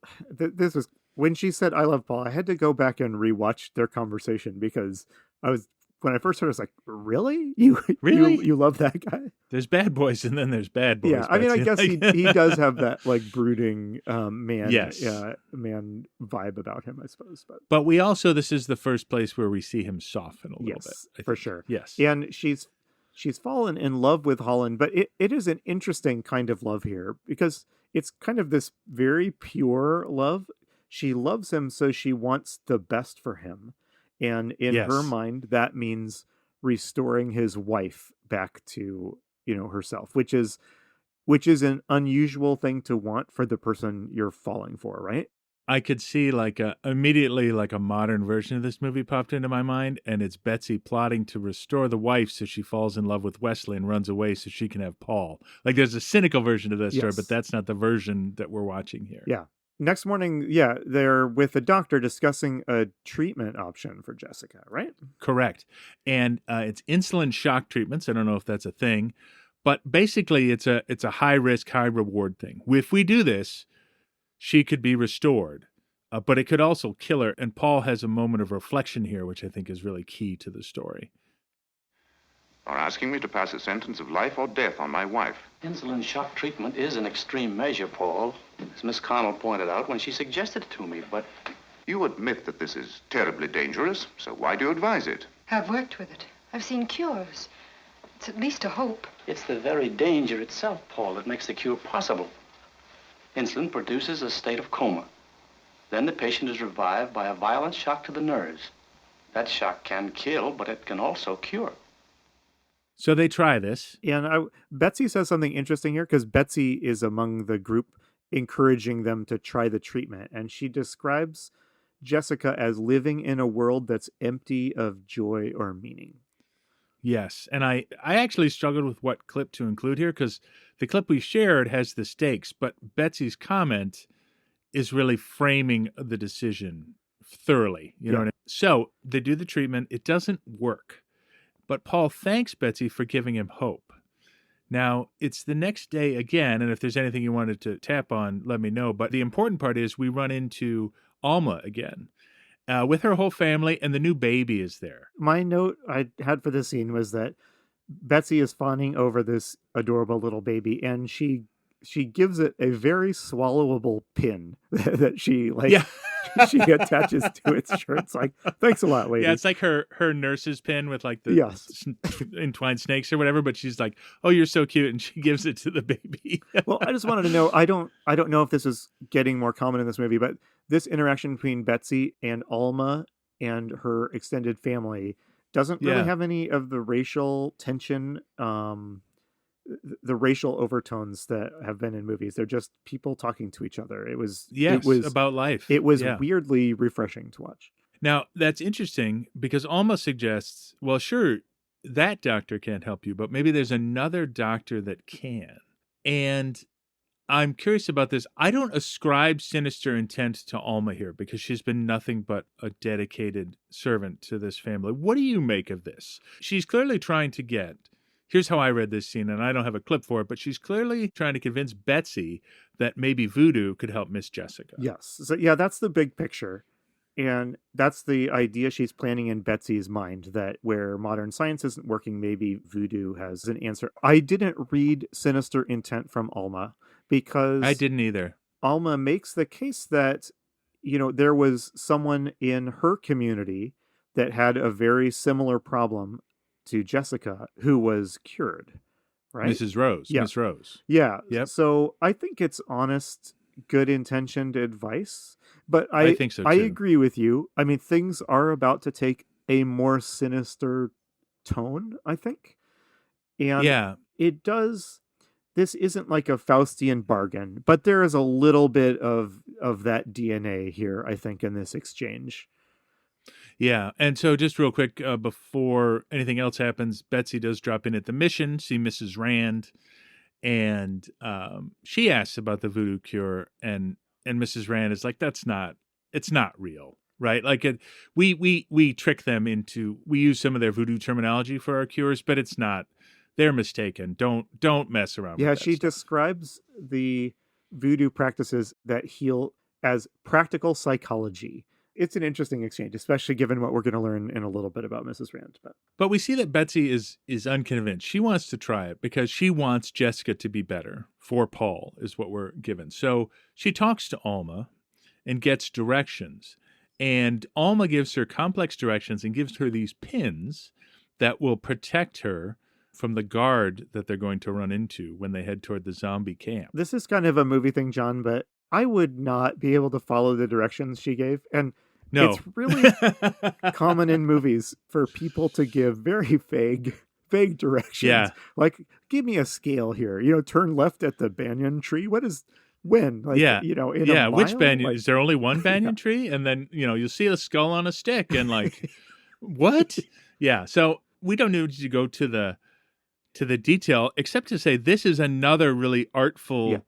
when she said, I love Paul, I had to go back and rewatch their conversation because I was when I first heard it, I was like, really? You love that guy? There's bad boys and then there's bad boys. Yeah, I mean, I guess Betsy. he does have that like brooding man Yes. man vibe about him, I suppose. But we also, this is the first place where we see him soften a little bit. I for think. sure. Yes. And she's fallen in love with Holland, but it is an interesting kind of love here because it's kind of this very pure love. She loves him, so she wants the best for him. And in Yes. her mind, that means restoring his wife back to, herself, which is an unusual thing to want for the person you're falling for, right? I could see immediately a modern version of this movie popped into my mind, and it's Betsy plotting to restore the wife so she falls in love with Wesley and runs away so she can have Paul. Like there's a cynical version of that story, Yes. but that's not the version that we're watching here. Yeah. Next morning, they're with the doctor discussing a treatment option for Jessica, right? Correct. And it's insulin shock treatments. I don't know if that's a thing, but basically it's a high risk, high reward thing. If we do this, she could be restored, but it could also kill her. And Paul has a moment of reflection here, which I think is really key to the story. Are asking me to pass a sentence of life or death on my wife. Insulin shock treatment is an extreme measure, Paul, as Miss Connell pointed out when she suggested it to me, but... You admit that this is terribly dangerous, so why do you advise it? I've worked with it. I've seen cures. It's at least a hope. It's the very danger itself, Paul, that makes the cure possible. Insulin produces a state of coma. Then the patient is revived by a violent shock to the nerves. That shock can kill, but it can also cure. So they try this. And Betsy says something interesting here because Betsy is among the group encouraging them to try the treatment. And she describes Jessica as living in a world that's empty of joy or meaning. Yes. And I actually struggled with what clip to include here because the clip we shared has the stakes, but Betsy's comment is really framing the decision thoroughly. You know what I mean? So they do the treatment. It doesn't work. But Paul thanks Betsy for giving him hope. Now, it's the next day again, and if there's anything you wanted to tap on, let me know. But the important part is we run into Alma again with her whole family, and the new baby is there. My note I had for this scene was that Betsy is fawning over this adorable little baby, and she gives it a very swallowable pin that she she attaches to its shirt. It's like, thanks a lot, lady. Yeah, it's like her nurse's pin with like the entwined snakes or whatever, but she's like, oh, you're so cute, and she gives it to the baby. Well, I just wanted to know, I don't know if this is getting more common in this movie, but this interaction between Betsy and Alma and her extended family doesn't really have any of the racial tension, the racial overtones that have been in movies. They're just people talking to each other. It was about life. It was weirdly refreshing to watch. Now, that's interesting because Alma suggests, well, sure, that doctor can't help you, but maybe there's another doctor that can. And I'm curious about this. I don't ascribe sinister intent to Alma here because she's been nothing but a dedicated servant to this family. What do you make of this? She's clearly trying to get... Here's how I read this scene, and I don't have a clip for it, but she's clearly trying to convince Betsy that maybe voodoo could help Miss Jessica. Yes. So, that's the big picture. And that's the idea she's planning in Betsy's mind, that where modern science isn't working, maybe voodoo has an answer. I didn't read sinister intent from Alma because... I didn't either. Alma makes the case that, there was someone in her community that had a very similar problem to Jessica who was cured, right? Mrs. Rose. Yeah. Miss Rose. Yeah. Yep. So I think it's honest, good intentioned advice, but I think so too. I agree with you. I mean, things are about to take a more sinister tone, I think. And it does. This isn't like a Faustian bargain, but there is a little bit of that DNA here, I think, in this exchange. Yeah, and so just real quick, before anything else happens, Betsy does drop in at the mission, see Mrs. Rand, and she asks about the voodoo cure, and Mrs. Rand is like, it's not real, right? Like we trick them into, we use some of their voodoo terminology for our cures, but it's not, they're mistaken. Don't mess around with that she stuff. Describes the voodoo practices that heal as practical psychology. It's an interesting exchange, especially given what we're going to learn in a little bit about Mrs. Rand. But we see that Betsy is unconvinced. She wants to try it because she wants Jessica to be better for Paul, is what we're given. So she talks to Alma and gets directions. And Alma gives her complex directions and gives her these pins that will protect her from the guard that they're going to run into when they head toward the zombie camp. This is kind of a movie thing, John, but I would not be able to follow the directions she gave. And no. It's really common in movies for people to give very vague directions. Yeah. Like, give me a scale here. Turn left at the banyan tree. What is when? Like, yeah. In yeah. a mile? Which banyan? Like, is there only one banyan tree? And then, you'll see a skull on a stick and like, what? Yeah. So we don't need to go to the detail, except to say this is another really artful,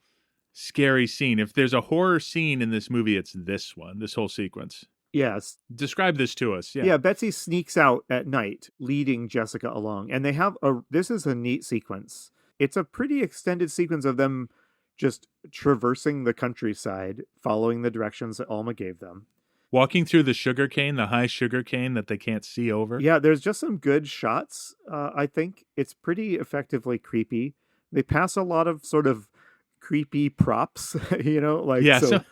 scary scene. If there's a horror scene in this movie, it's this whole sequence. Yes. Describe this to us. Yeah, Betsy sneaks out at night, leading Jessica along. And they have this is a neat sequence. It's a pretty extended sequence of them just traversing the countryside, following the directions that Alma gave them. Walking through the high sugar cane that they can't see over. Yeah, there's just some good shots, I think. It's pretty effectively creepy. They pass a lot of sort of creepy props,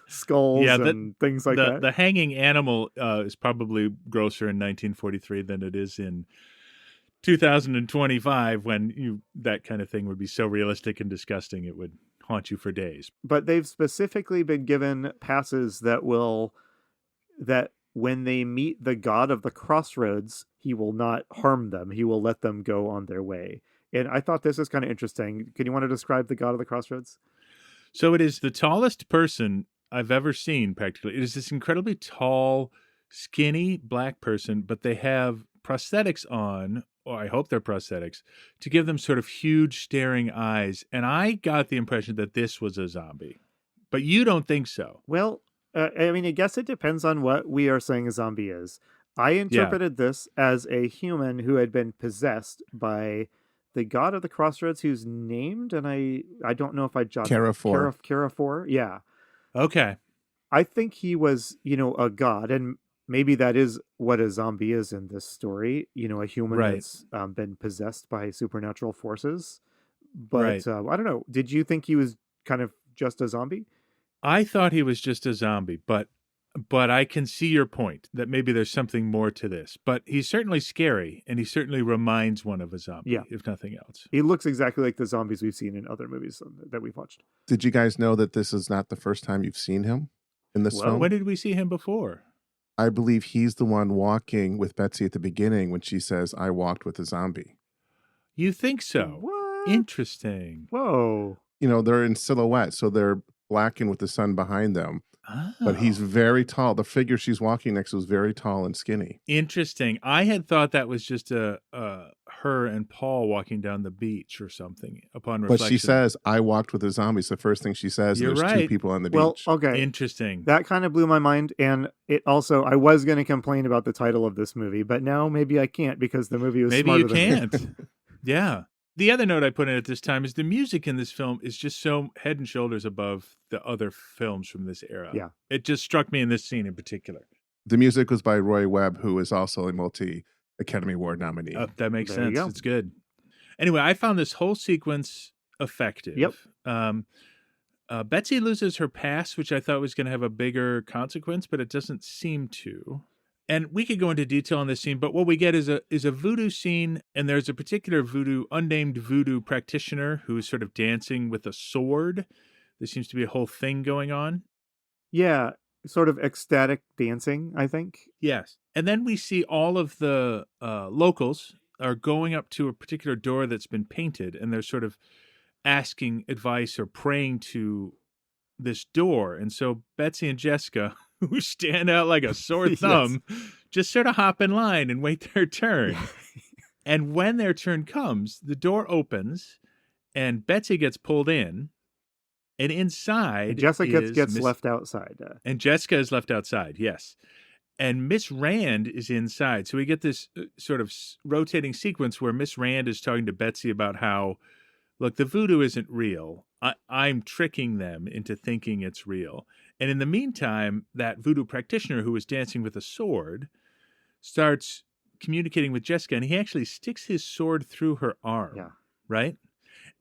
skulls and things like that. The hanging animal is probably grosser in 1943 than it is in 2025, when that kind of thing would be so realistic and disgusting it would haunt you for days. But they've specifically been given passes that when they meet the god of the crossroads, he will not harm them. He will let them go on their way. And I thought this is kind of interesting. Can you want to describe the god of the crossroads? So it is the tallest person I've ever seen, practically. It is this incredibly tall, skinny black person, but they have prosthetics on, or I hope they're prosthetics, to give them sort of huge staring eyes. And I got the impression that this was a zombie. But you don't think so. Well, I guess it depends on what we are saying a zombie is. I interpreted this as a human who had been possessed by the god of the crossroads, who's named, and I don't know if I jotted Carafor. Yeah. Okay. I think he was, a god, and maybe that is what a zombie is in this story. A human that's been possessed by supernatural forces. But I don't know. Did you think he was kind of just a zombie? I thought he was just a zombie, but I can see your point that maybe there's something more to this. But he's certainly scary, and he certainly reminds one of a zombie, if nothing else. He looks exactly like the zombies we've seen in other movies that we've watched. Did you guys know that this is not the first time you've seen him in this film? When did we see him before? I believe he's the one walking with Betsy at the beginning when she says, "I walked with a zombie." You think so? What? Interesting. Whoa. They're in silhouette, so they're blackened with the sun behind them. Oh. But he's very tall. The figure she's walking next to is very tall and skinny. Interesting. I had thought that was just her and Paul walking down the beach or something upon reflection. But she says, "I walked with a zombie." It's the first thing she says. You're and there's right. two people on the Well, beach. okay. Interesting. That kind of blew my mind. And it also, I was going to complain about the title of this movie, but now maybe I can't because the movie was Maybe smarter you than me. can't. Yeah. The other note I put in at this time is the music in this film is just so head and shoulders above the other films from this era. Yeah. It just struck me in this scene in particular. The music was by Roy Webb, who is also a multi-Academy Award nominee. That makes There you sense. go. It's good. Anyway, I found this whole sequence effective. Yep. Betsy loses her pass, which I thought was going to have a bigger consequence, but it doesn't seem to. And we could go into detail on this scene, but what we get is a voodoo scene, and there's a particular unnamed voodoo practitioner who is sort of dancing with a sword. There seems to be a whole thing going on. Yeah. Sort of ecstatic dancing, I think. Yes. And then we see all of the locals are going up to a particular door that's been painted, and they're sort of asking advice or praying to this door. And so Betsy and Jessica, who stand out like a sore thumb, just sort of hop in line and wait their turn. And when their turn comes, the door opens and Betsy gets pulled in, and inside And Jessica is gets Miss... left outside. And Jessica is left outside, yes. And Miss Rand is inside. So we get this sort of rotating sequence where Miss Rand is talking to Betsy about how look, the voodoo isn't real. I'm tricking them into thinking it's real. And in the meantime, that voodoo practitioner who was dancing with a sword starts communicating with Jessica, and he actually sticks his sword through her arm, right?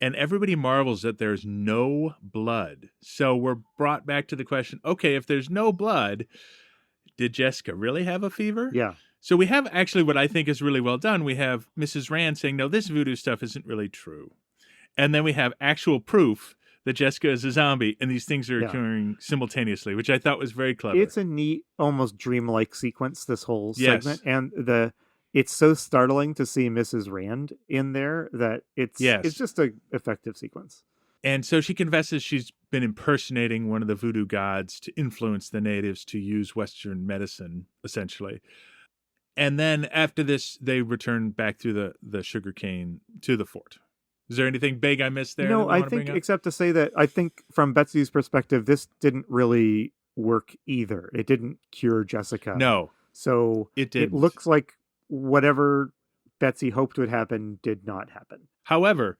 And everybody marvels that there's no blood. So we're brought back to the question, okay, if there's no blood, did Jessica really have a fever? Yeah. So we have actually what I think is really well done. We have Mrs. Rand saying, no, this voodoo stuff isn't really true. And then we have actual proof that Jessica is a zombie, and these things are occurring simultaneously, which I thought was very clever. It's a neat, almost dreamlike sequence, this whole segment. And it's so startling to see Mrs. Rand in there that it's just an effective sequence. And so she confesses she's been impersonating one of the voodoo gods to influence the natives to use Western medicine, essentially. And then after this, they return back through the sugarcane to the fort. Is there anything big I missed there? No, I think, except to say that I think from Betsy's perspective, this didn't really work either. It didn't cure Jessica. No. So it looks like whatever Betsy hoped would happen did not happen. However,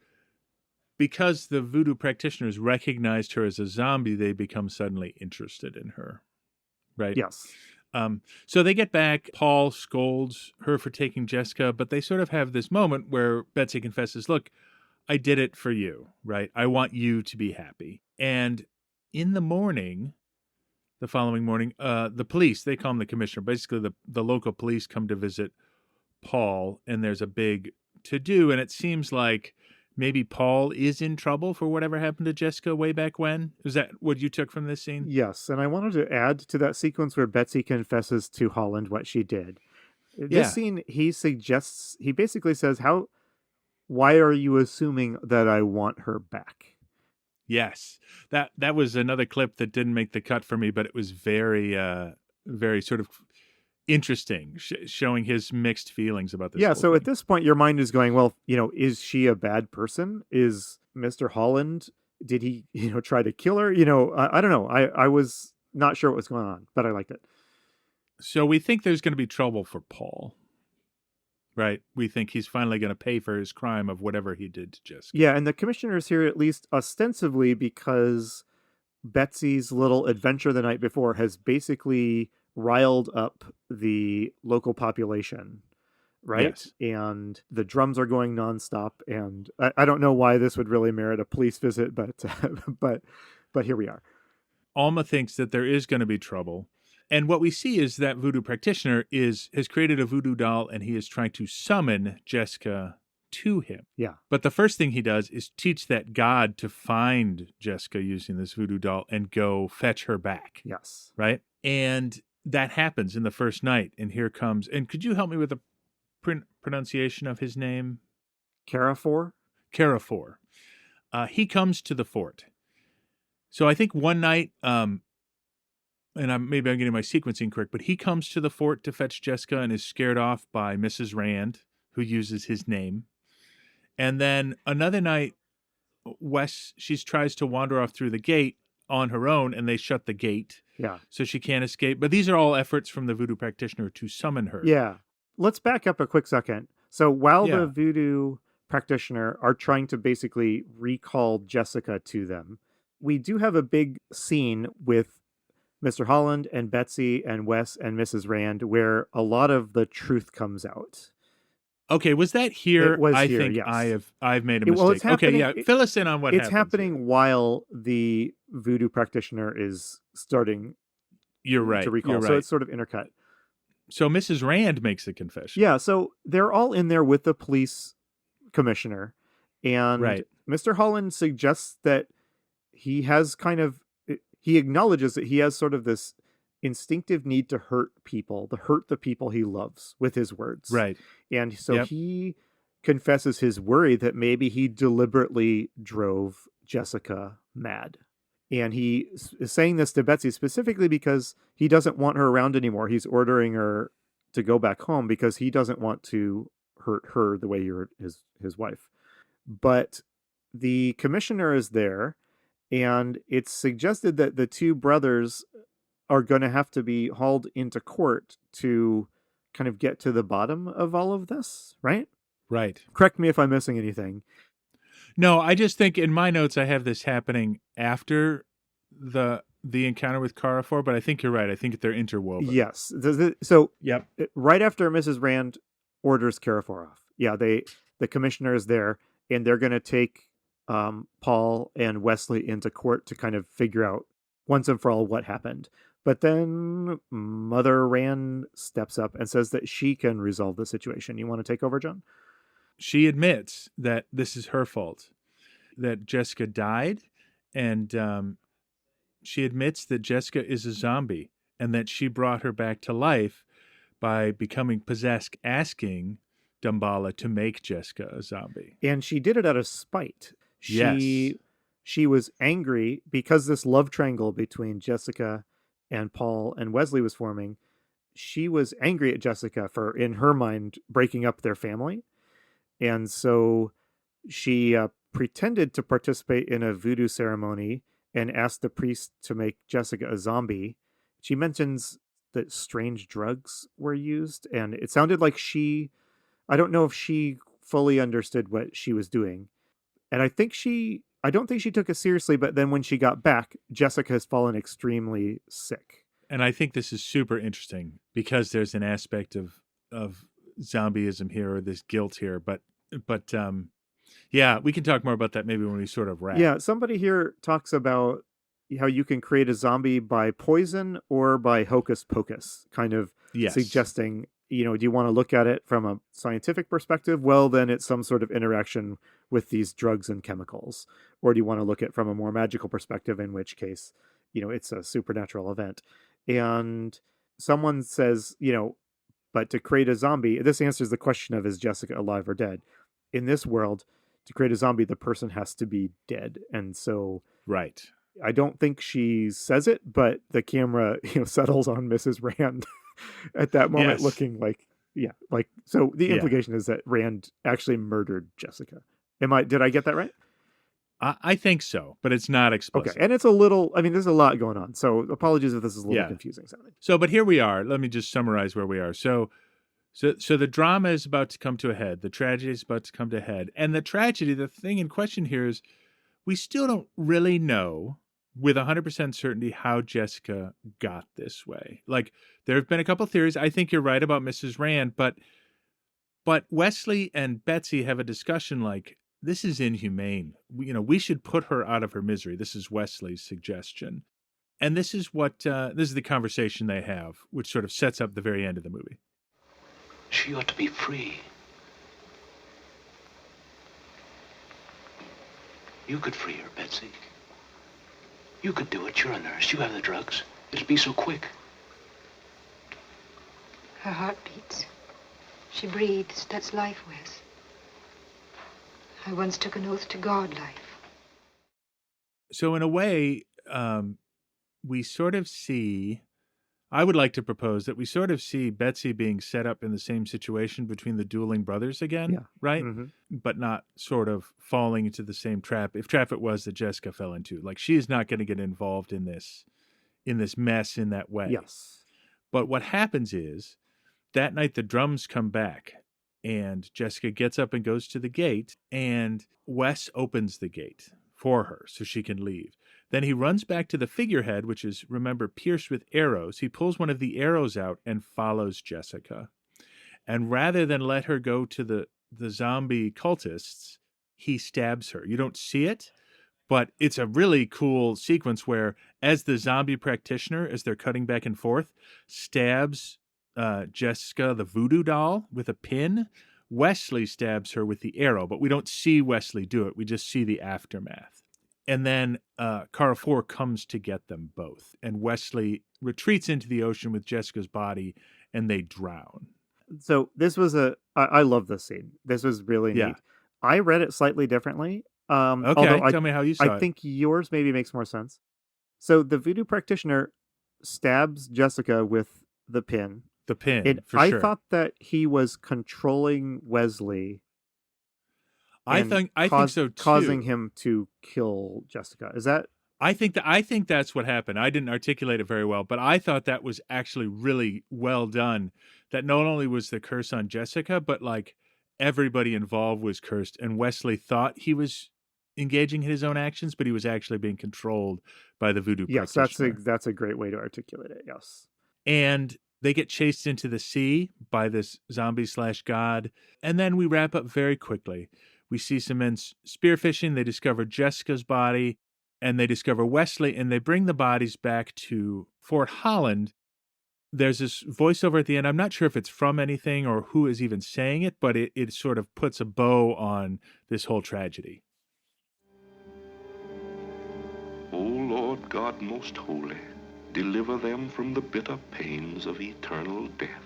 because the voodoo practitioners recognized her as a zombie, they become suddenly interested in her. Right? Yes. So they get back. Paul scolds her for taking Jessica, but they sort of have this moment where Betsy confesses, look, I did it for you, right? I want you to be happy. And in the morning, the following morning, the police, they call him the commissioner. Basically, the local police come to visit Paul, and there's a big to-do, and it seems like maybe Paul is in trouble for whatever happened to Jessica way back when. Is that what you took from this scene? Yes, and I wanted to add to that sequence where Betsy confesses to Holland what she did. This scene, he basically says, why are you assuming that I want her back? Yes. That was another clip that didn't make the cut for me, but it was very, very sort of interesting, showing his mixed feelings about this. Yeah, so at this point, your mind is going, well, is she a bad person? Is Mr. Holland, did he, try to kill her? I don't know. I was not sure what was going on, but I liked it. So we think there's going to be trouble for Paul. Right. We think he's finally going to pay for his crime of whatever he did to Jessica. Yeah, and the commissioner's here at least ostensibly because Betsy's little adventure the night before has basically riled up the local population, right? Yes. And the drums are going nonstop. And I don't know why this would really merit a police visit, but but here we are. Alma thinks that there is going to be trouble. And what we see is that voodoo practitioner has created a voodoo doll, and he is trying to summon Jessica to him. Yeah. But the first thing he does is teach that god to find Jessica using this voodoo doll and go fetch her back. Yes. Right? And that happens in the first night. And here comes, and could you help me with the pronunciation of his name? Carafor? Carafor. He comes to the fort. So I think one night, and maybe I'm getting my sequencing correct, but he comes to the fort to fetch Jessica and is scared off by Mrs. Rand, who uses his name. And then another night, she tries to wander off through the gate on her own, and they shut the gate. Yeah. So she can't escape. But these are all efforts from the voodoo practitioner to summon her. Yeah. Let's back up a quick second. So while the voodoo practitioner are trying to basically recall Jessica to them, we do have a big scene with Mr. Holland and Betsy and Wes and Mrs. Rand where a lot of the truth comes out. Okay, was that here? It was I here, think yes. I've made a mistake. Well, it's happening, okay, yeah. Fill us in on what it's happens. It's happening while the voodoo practitioner is starting You're right. to recall. You're right. So it's sort of intercut. So Mrs. Rand makes a confession. Yeah, so they're all in there with the police commissioner. And Mr. Holland suggests that he acknowledges that he has sort of this instinctive need to hurt the people he loves with his words. Right. And so he confesses his worry that maybe he deliberately drove Jessica mad. And he is saying this to Betsy specifically because he doesn't want her around anymore. He's ordering her to go back home because he doesn't want to hurt her the way you're his wife. But the commissioner is there, and it's suggested that the two brothers are going to have to be hauled into court to kind of get to the bottom of all of this, right? Right. Correct me if I'm missing anything. No, I just think in my notes I have this happening after the encounter with Carafor, but I think you're right. I think they're interwoven. Yes. So Yep. right after Mrs. Rand orders Carafor off, the commissioner is there, and they're going to take Paul and Wesley into court to kind of figure out once and for all what happened. But then Mother Rand steps up and says that she can resolve the situation. You want to take over, John? She admits that this is her fault, that Jessica died, and she admits that Jessica is a zombie and that she brought her back to life by becoming possessed, asking Damballa to make Jessica a zombie. And she did it out of spite. Yes. She was angry because this love triangle between Jessica and Paul and Wesley was forming. She was angry at Jessica for, in her mind, breaking up their family. And so she pretended to participate in a voodoo ceremony and asked the priest to make Jessica a zombie. She mentions that strange drugs were used, and it sounded like I don't know if she fully understood what she was doing. And I don't think she took it seriously, but then when she got back, Jessica has fallen extremely sick. And I think this is super interesting because there's an aspect of zombieism here, or this guilt here, but yeah, we can talk more about that maybe when we sort of wrap. Yeah, somebody here talks about how you can create a zombie by poison or by hocus pocus, kind of suggesting, do you want to look at it from a scientific perspective? Well, then it's some sort of interaction with these drugs and chemicals. Or do you want to look at it from a more magical perspective, in which case, it's a supernatural event. And someone says, but to create a zombie, this answers the question of, is Jessica alive or dead? In this world, to create a zombie, the person has to be dead. And so right. I don't think she says it, but the camera, settles on Mrs. Rand at that moment, looking like, so the implication is that Rand actually murdered Jessica. Did I get that right? I think so, but it's not explicit. Okay, and it's a little, there's a lot going on, so apologies if this is a little confusing sounding. So, but here we are. Let me just summarize where we are. So the drama is about to come to a head. The tragedy is about to come to a head. And the tragedy, the thing in question here is we still don't really know with 100% certainty how Jessica got this way. Like, there have been a couple theories. I think you're right about Mrs. Rand, but Wesley and Betsy have a discussion like, this is inhumane. We should put her out of her misery. This is Wesley's suggestion. And this is this is the conversation they have, which sort of sets up the very end of the movie. She ought to be free. You could free her, Betsy. You could do it. You're a nurse. You have the drugs. It'd be so quick. Her heart beats. She breathes. That's life, Wes. I once took an oath to guard life. So in a way, we sort of see, I would like to propose that we sort of see Betsy being set up in the same situation between the dueling brothers again, right? Mm-hmm. But not sort of falling into the same trap, if trap it was that Jessica fell into. Like, she is not going to get involved in this mess in that way. Yes. But what happens is, that night the drums come back, and Jessica gets up and goes to the gate, and Wes opens the gate for her so she can leave. Then he runs back to the figurehead, which is, remember, pierced with arrows. He pulls one of the arrows out and follows Jessica. And rather than let her go to the zombie cultists, he stabs her. You don't see it, but it's a really cool sequence where, as the zombie practitioner, as they're cutting back and forth, stabs Jessica, the voodoo doll, with a pin, Wesley stabs her with the arrow, but we don't see Wesley do it. We just see the aftermath. And then Carafor comes to get them both, and Wesley retreats into the ocean with Jessica's body, and they drown. So this was I love this scene. This was really neat. I read it slightly differently. Okay, tell me how you saw it. I think yours maybe makes more sense. So the voodoo practitioner stabs Jessica with the pin. The pin, and for sure. I thought that he was controlling Wesley. I think so too. Causing him to kill Jessica. Is that? I think that's what happened. I didn't articulate it very well, but I thought that was actually really well done. That not only was the curse on Jessica, but like everybody involved was cursed, and Wesley thought he was engaging in his own actions, but he was actually being controlled by the voodoo Yes, practitioner. that's a great way to articulate it. Yes. And they get chased into the sea by this zombie/god. And then we wrap up very quickly. We see some men spearfishing. They discover Jessica's body, and they discover Wesley, and they bring the bodies back to Fort Holland. There's this voiceover at the end. I'm not sure if it's from anything or who is even saying it, but it sort of puts a bow on this whole tragedy. O Lord God most holy, deliver them from the bitter pains of eternal death.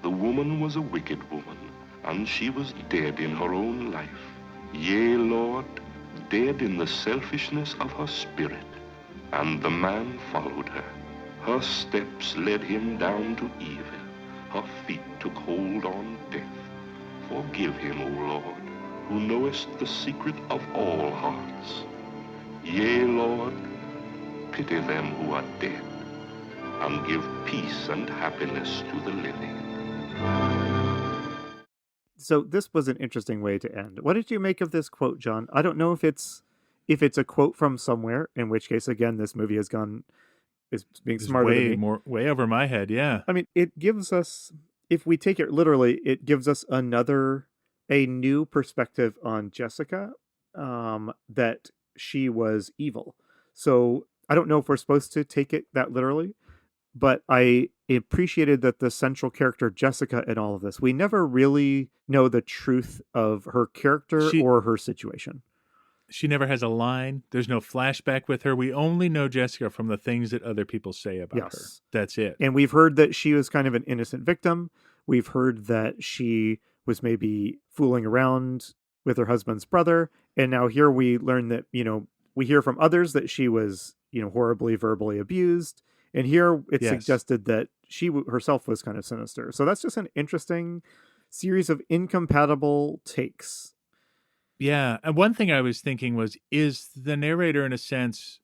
The woman was a wicked woman, and she was dead in her own life. Yea, Lord, dead in the selfishness of her spirit. And the man followed her. Her steps led him down to evil. Her feet took hold on death. Forgive him, O Lord, who knowest the secret of all hearts. Yea, Lord, pity them who are dead, and give peace and happiness to the living. So this was an interesting way to end. What did you make of this quote, John? I don't know if it's a quote from somewhere, in which case, again, this movie is being smarter than me. Way over my head, yeah. I mean, it gives us, if we take it literally, it gives us a new perspective on Jessica, that she was evil. So I don't know if we're supposed to take it that literally, but I appreciated that the central character, Jessica, in all of this, we never really know the truth of her character or her situation. She never has a line. There's no flashback with her. We only know Jessica from the things that other people say about her. That's it. And we've heard that she was kind of an innocent victim. We've heard that she was maybe fooling around with her husband's brother. And now here we learn that, we hear from others that she was, horribly verbally abused. And here it's suggested that she herself was kind of sinister. So that's just an interesting series of incompatible takes. Yeah. And one thing I was thinking was, is the narrator, in a sense,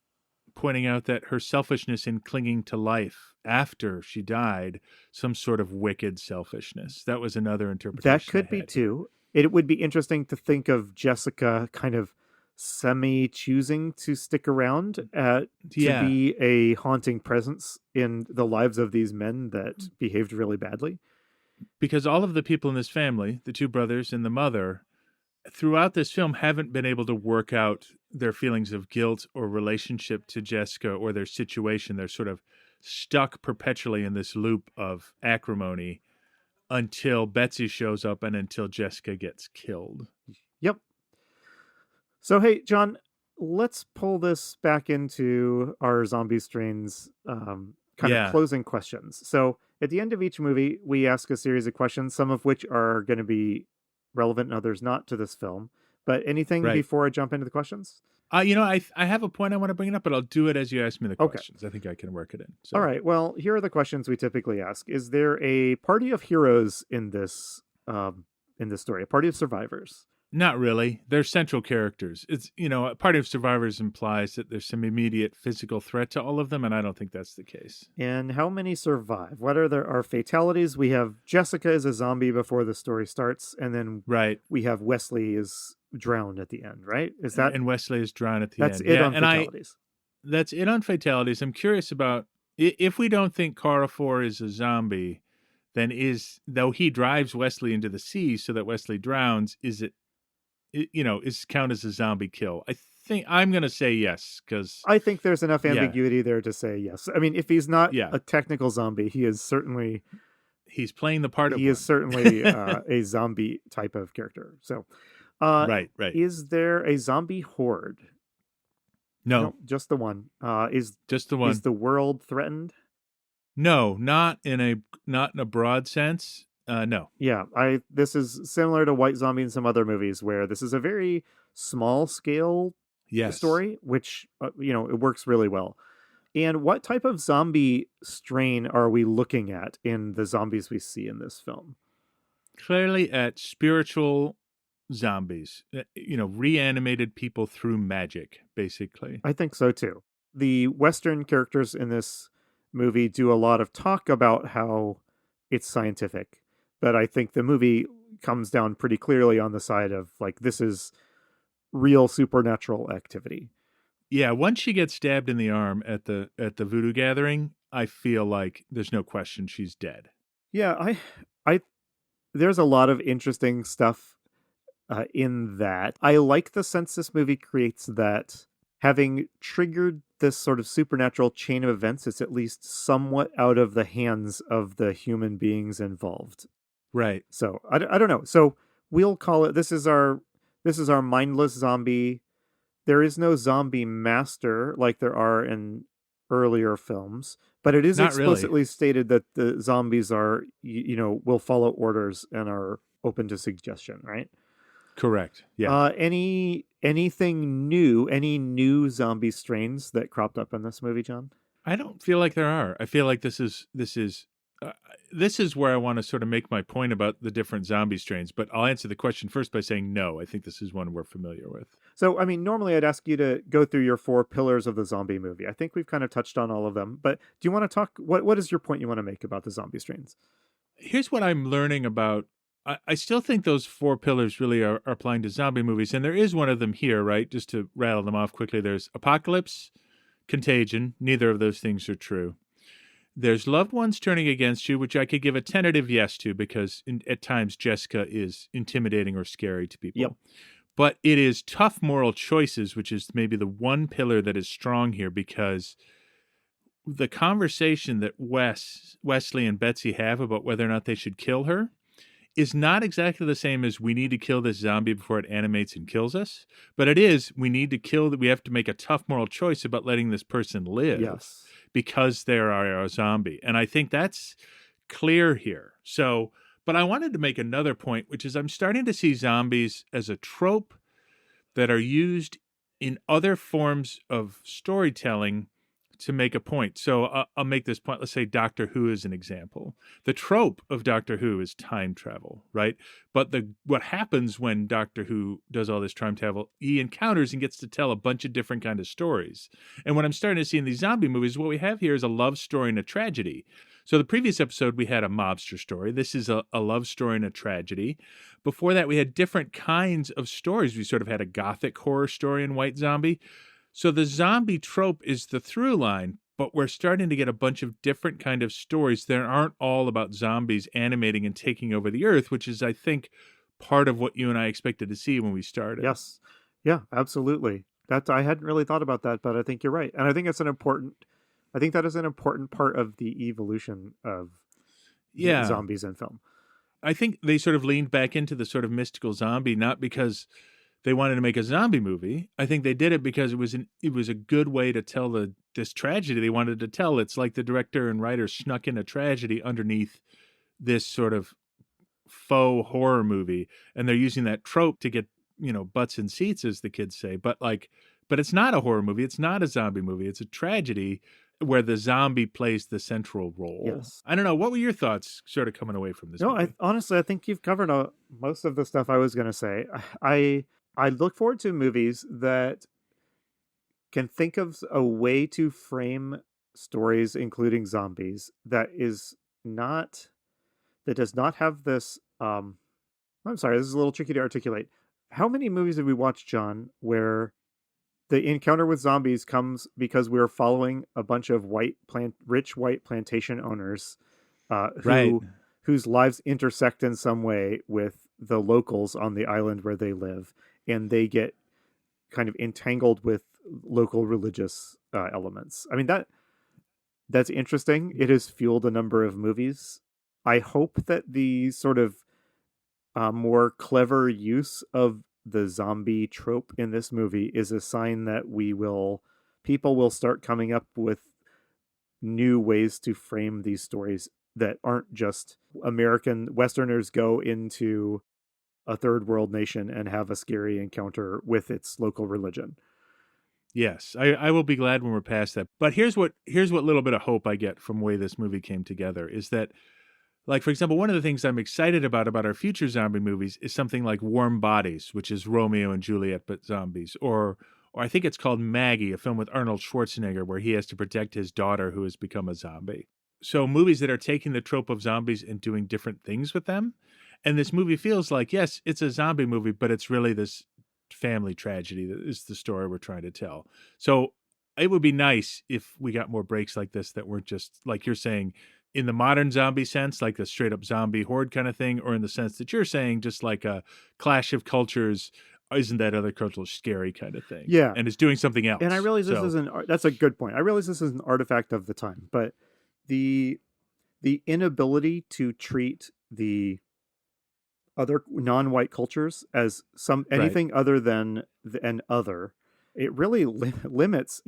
pointing out that her selfishness in clinging to life after she died, some sort of wicked selfishness? That was another interpretation. That could be too. It would be interesting to think of Jessica kind of semi-choosing to stick around to be a haunting presence in the lives of these men that behaved really badly. Because all of the people in this family, the two brothers and the mother, throughout this film haven't been able to work out their feelings of guilt or relationship to Jessica or their situation. They're sort of stuck perpetually in this loop of acrimony until Betsy shows up and until Jessica gets killed. Yep. So, hey, John, let's pull this back into our Zombie Strains kind of closing questions. So at the end of each movie, we ask a series of questions, some of which are going to be relevant and others not to this film. But anything before I jump into the questions? I have a point I want to bring up, but I'll do it as you ask me the questions. I think I can work it in. So. All right. Well, here are the questions we typically ask. Is there a party of heroes in this story? A party of survivors? Not really. They're central characters. It's, a party of survivors implies that there's some immediate physical threat to all of them, and I don't think that's the case. And how many survive? What are our fatalities? We have Jessica is a zombie before the story starts, and then we have Wesley is drowned at the end, right? Is that and Wesley is drowned at the end. That's it on fatalities. That's it on fatalities. I'm curious about if we don't think Carafor is a zombie, then though he drives Wesley into the sea so that Wesley drowns, is count as a zombie kill? I think I'm going to say yes, because I think there's enough ambiguity there to say yes. I mean, if he's not a technical zombie, he is certainly he's playing the part of he is certainly a zombie type of character. So, right. Is there a zombie horde? No, just the one. Just the one. Is the world threatened? No, not in a broad sense. No. Yeah, this is similar to White Zombie and some other movies where this is a very small scale story, which it works really well. And what type of zombie strain are we looking at in the zombies we see in this film? Clearly at spiritual zombies, reanimated people through magic, basically. I think so too. The Western characters in this movie do a lot of talk about how it's scientific. But I think the movie comes down pretty clearly on the side of this is real supernatural activity. Yeah, once she gets stabbed in the arm at the voodoo gathering, I feel like there's no question she's dead. Yeah, I there's a lot of interesting stuff in that. I like the sense this movie creates that having triggered this sort of supernatural chain of events, it's at least somewhat out of the hands of the human beings involved. Right. So I don't know. So we'll call it, this is our mindless zombie. There is no zombie master like there are in earlier films, but it is Not explicitly really. stated that the zombies are, will follow orders and are open to suggestion, right? Correct. Yeah. Anything new? Any new zombie strains that cropped up in this movie, John? I don't feel like there are. I feel like this is where I want to sort of make my point about the different zombie strains. But I'll answer the question first by saying no. I think this is one we're familiar with. So, I mean, normally I'd ask you to go through your 4 pillars of the zombie movie. I think we've kind of touched on all of them. But do you want to talk? What is your point you want to make about the zombie strains? Here's what I'm learning about. I still think those 4 pillars really are applying to zombie movies, and there is one of them here, right? Just to rattle them off quickly. There's apocalypse, contagion. Neither of those things are true. There's loved ones turning against you, which I could give a tentative yes to because at times Jessica is intimidating or scary to people. Yep. But it is tough moral choices, which is maybe the one pillar that is strong here because the conversation that Wesley and Betsy have about whether or not they should kill her is not exactly the same as we need to kill this zombie before it animates and kills us. But it is, we have to make a tough moral choice about letting this person live. Yes. Because they are a zombie. And I think that's clear here. So, but I wanted to make another point, which is I'm starting to see zombies as a trope that are used in other forms of storytelling to make a point. So I'll make this point. Let's say Doctor Who is an example. The trope of Doctor Who is time travel, right? But what happens when Doctor Who does all this time travel, he encounters and gets to tell a bunch of different kind of stories. And what I'm starting to see in these zombie movies, what we have here is a love story and a tragedy. So the previous episode, we had a mobster story. This is a love story and a tragedy. Before that, we had different kinds of stories. We sort of had a gothic horror story in White Zombie. So the zombie trope is the through line, but we're starting to get a bunch of different kind of stories that aren't all about zombies animating and taking over the earth, which is, I think, part of what you and I expected to see when we started. Yes. Yeah, absolutely. I hadn't really thought about that, but I think you're right. And I think that is an important part of the evolution of zombies in film. I think they sort of leaned back into the sort of mystical zombie, not because they wanted to make a zombie movie. I think they did it because it was a good way to tell this tragedy they wanted to tell. It's like the director and writer snuck in a tragedy underneath this sort of faux horror movie, and they're using that trope to get, butts in seats, as the kids say. But it's not a horror movie. It's not a zombie movie. It's a tragedy where the zombie plays the central role. Yes. I don't know. What were your thoughts sort of coming away from this movie? Honestly, I think you've covered most of the stuff I was going to say. I look forward to movies that can think of a way to frame stories, including zombies, that does not have this. I'm sorry, this is a little tricky to articulate. How many movies did we watch, John, where the encounter with zombies comes because we're following a bunch of rich white plantation owners, whose lives intersect in some way with the locals on the island where they live, and they get kind of entangled with local religious elements. I mean, that's interesting. It has fueled a number of movies. I hope that the sort of more clever use of the zombie trope in this movie is a sign that people will start coming up with new ways to frame these stories that aren't just American Westerners go into a third world nation and have a scary encounter with its local religion. Yes, I will be glad when we're past that. But here's what little bit of hope I get from the way this movie came together is that, like, for example, one of the things I'm excited about our future zombie movies is something like Warm Bodies, which is Romeo and Juliet but zombies, or I think it's called Maggie, a film with Arnold Schwarzenegger where he has to protect his daughter who has become a zombie. So movies that are taking the trope of zombies and doing different things with them. And this movie feels like, yes, it's a zombie movie, but it's really this family tragedy that is the story we're trying to tell. So it would be nice if we got more breaks like this that weren't just, like you're saying, in the modern zombie sense, like a straight up zombie horde kind of thing, or in the sense that you're saying, just like a clash of cultures, isn't that other culture scary kind of thing? Yeah. And it's doing something else. And I realize this isn't, that's a good point. I realize this is an artifact of the time, but the inability to treat the other non-white cultures as anything other than an other, it really limits,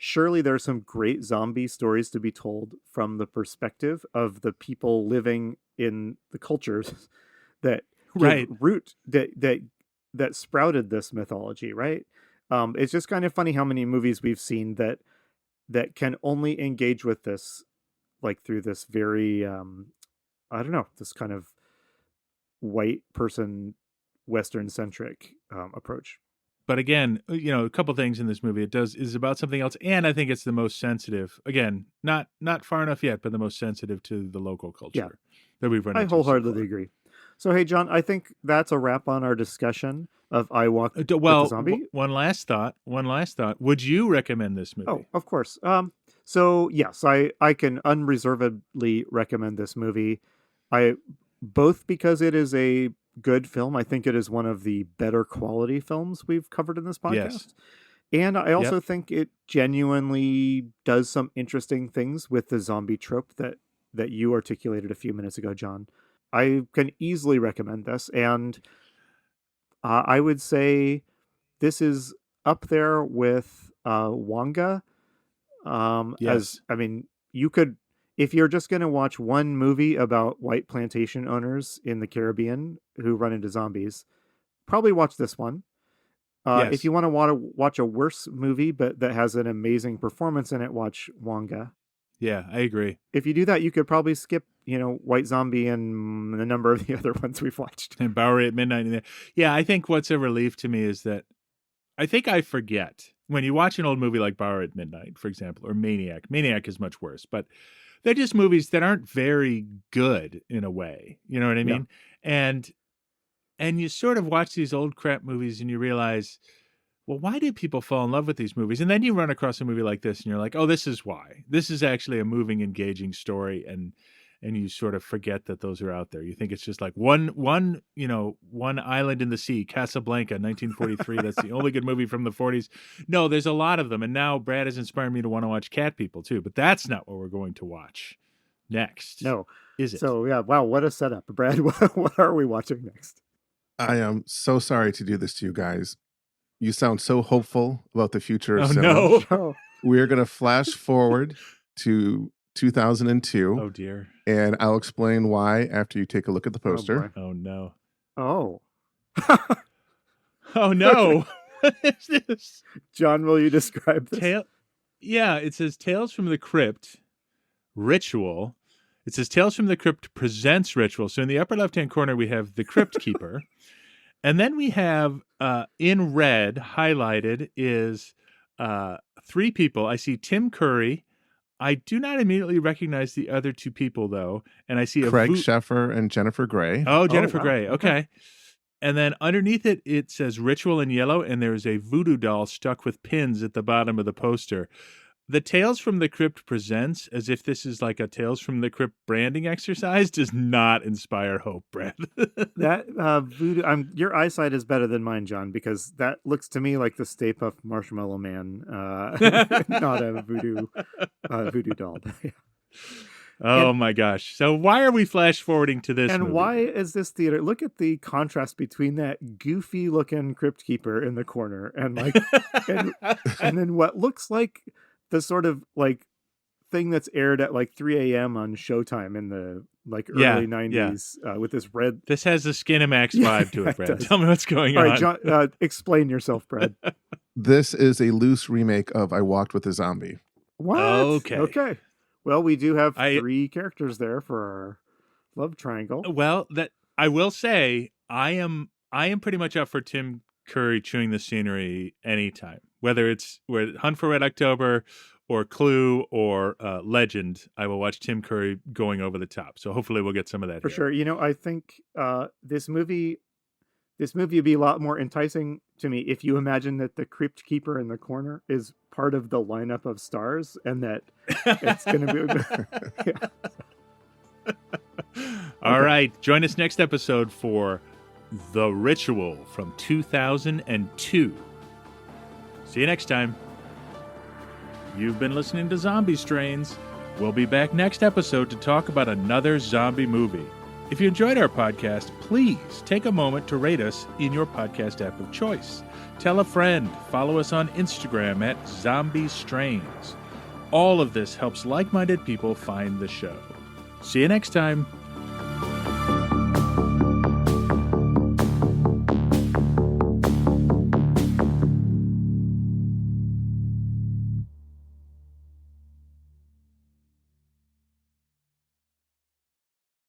surely there's some great zombie stories to be told from the perspective of the people living in the cultures that that sprouted this mythology, right? It's just kind of funny how many movies we've seen that can only engage with this like through this very I don't know, this kind of white person Western centric approach. But again, a couple things in this movie is about something else, and I think it's the most sensitive. Again, not far enough yet, but the most sensitive to the local culture that we've run into. I wholeheartedly agree. So, hey, John, I think that's a wrap on our discussion of I Walk with the Zombie. One last thought. Would you recommend this movie? Oh, of course. So yes, I can unreservedly recommend this movie. Both because it is a good film. I think it is one of the better quality films we've covered in this podcast. Yes. And I also think it genuinely does some interesting things with the zombie trope that you articulated a few minutes ago, John. I can easily recommend this. And I would say this is up there with Wonga. Yes. You could, if you're just going to watch one movie about white plantation owners in the Caribbean who run into zombies, probably watch this one. If you want to watch a worse movie, but that has an amazing performance in it, watch Wonga. Yeah, I agree. If you do that, you could probably skip, White Zombie and a number of the other ones we've watched. And Bowery at Midnight. Yeah, I think what's a relief to me is that I think I forget when you watch an old movie like Bowery at Midnight, for example, or Maniac. Maniac is much worse, but they're just movies that aren't very good in a way. You know what I mean? Yeah. And you sort of watch these old crap movies and you realize, well, why do people fall in love with these movies? And then you run across a movie like this and you're like, oh, this is why. This is actually a moving, engaging story. And you sort of forget that those are out there. You think it's just like one island in the sea, Casablanca, 1943. That's the only good movie from the 40s. No, there's a lot of them. And now Brad has inspired me to want to watch Cat People too. But that's not what we're going to watch next. No. Is it? So, yeah, wow, what a setup. Brad, what are we watching next? I am so sorry to do this to you guys. You sound so hopeful about the future of cinema. No. We're going to flash forward to 2002. Oh, dear. And I'll explain why after you take a look at the poster. Oh no. Oh. Oh, no. What is this? John, will you describe this? It says Tales from the Crypt, Ritual. It says Tales from the Crypt presents Ritual. So in the upper left-hand corner, we have the Crypt Keeper. And then we have, in red, highlighted, is three people. I see Tim Curry. I do not immediately recognize the other two people, though. And I see Craig Sheffer and Jennifer Grey. Oh, Jennifer Grey. Okay. And then underneath it, it says Ritual in yellow, and there's a voodoo doll stuck with pins at the bottom of the poster. The Tales from the Crypt presents, as if this is like a Tales from the Crypt branding exercise, does not inspire hope, Brad. That voodoo, your eyesight is better than mine, John, because that looks to me like the Stay Puft Marshmallow Man, not a voodoo doll. Oh my gosh. So why are we flash forwarding to this movie? Why is this theater? Look at the contrast between that goofy looking Crypt Keeper in the corner and and then what looks like the sort of like thing that's aired at like 3 a.m. on Showtime in the early 90s with this red. This has a Skinamax vibe to it, Brad. Tell me what's going on. All right, John, explain yourself, Brad. This is a loose remake of I Walked with a Zombie. What? Okay. Well, we do have three characters there for our love triangle. Well, that I will say, I am pretty much up for Tim Curry chewing the scenery anytime. Whether it's Hunt for Red October or Clue or Legend, I will watch Tim Curry going over the top. So hopefully we'll get some of that for sure. I think this movie This movie would be a lot more enticing to me if you imagine that the crypt keeper in the corner is part of the lineup of stars, and that it's going to be. Yeah. All right. Join us next episode for The Ritual from 2002. See you next time. You've been listening to Zombie Strains. We'll be back next episode to talk about another zombie movie. If you enjoyed our podcast, please take a moment to rate us in your podcast app of choice. Tell a friend. Follow us on Instagram at zombiestrains. All of this helps like-minded people find the show. See you next time.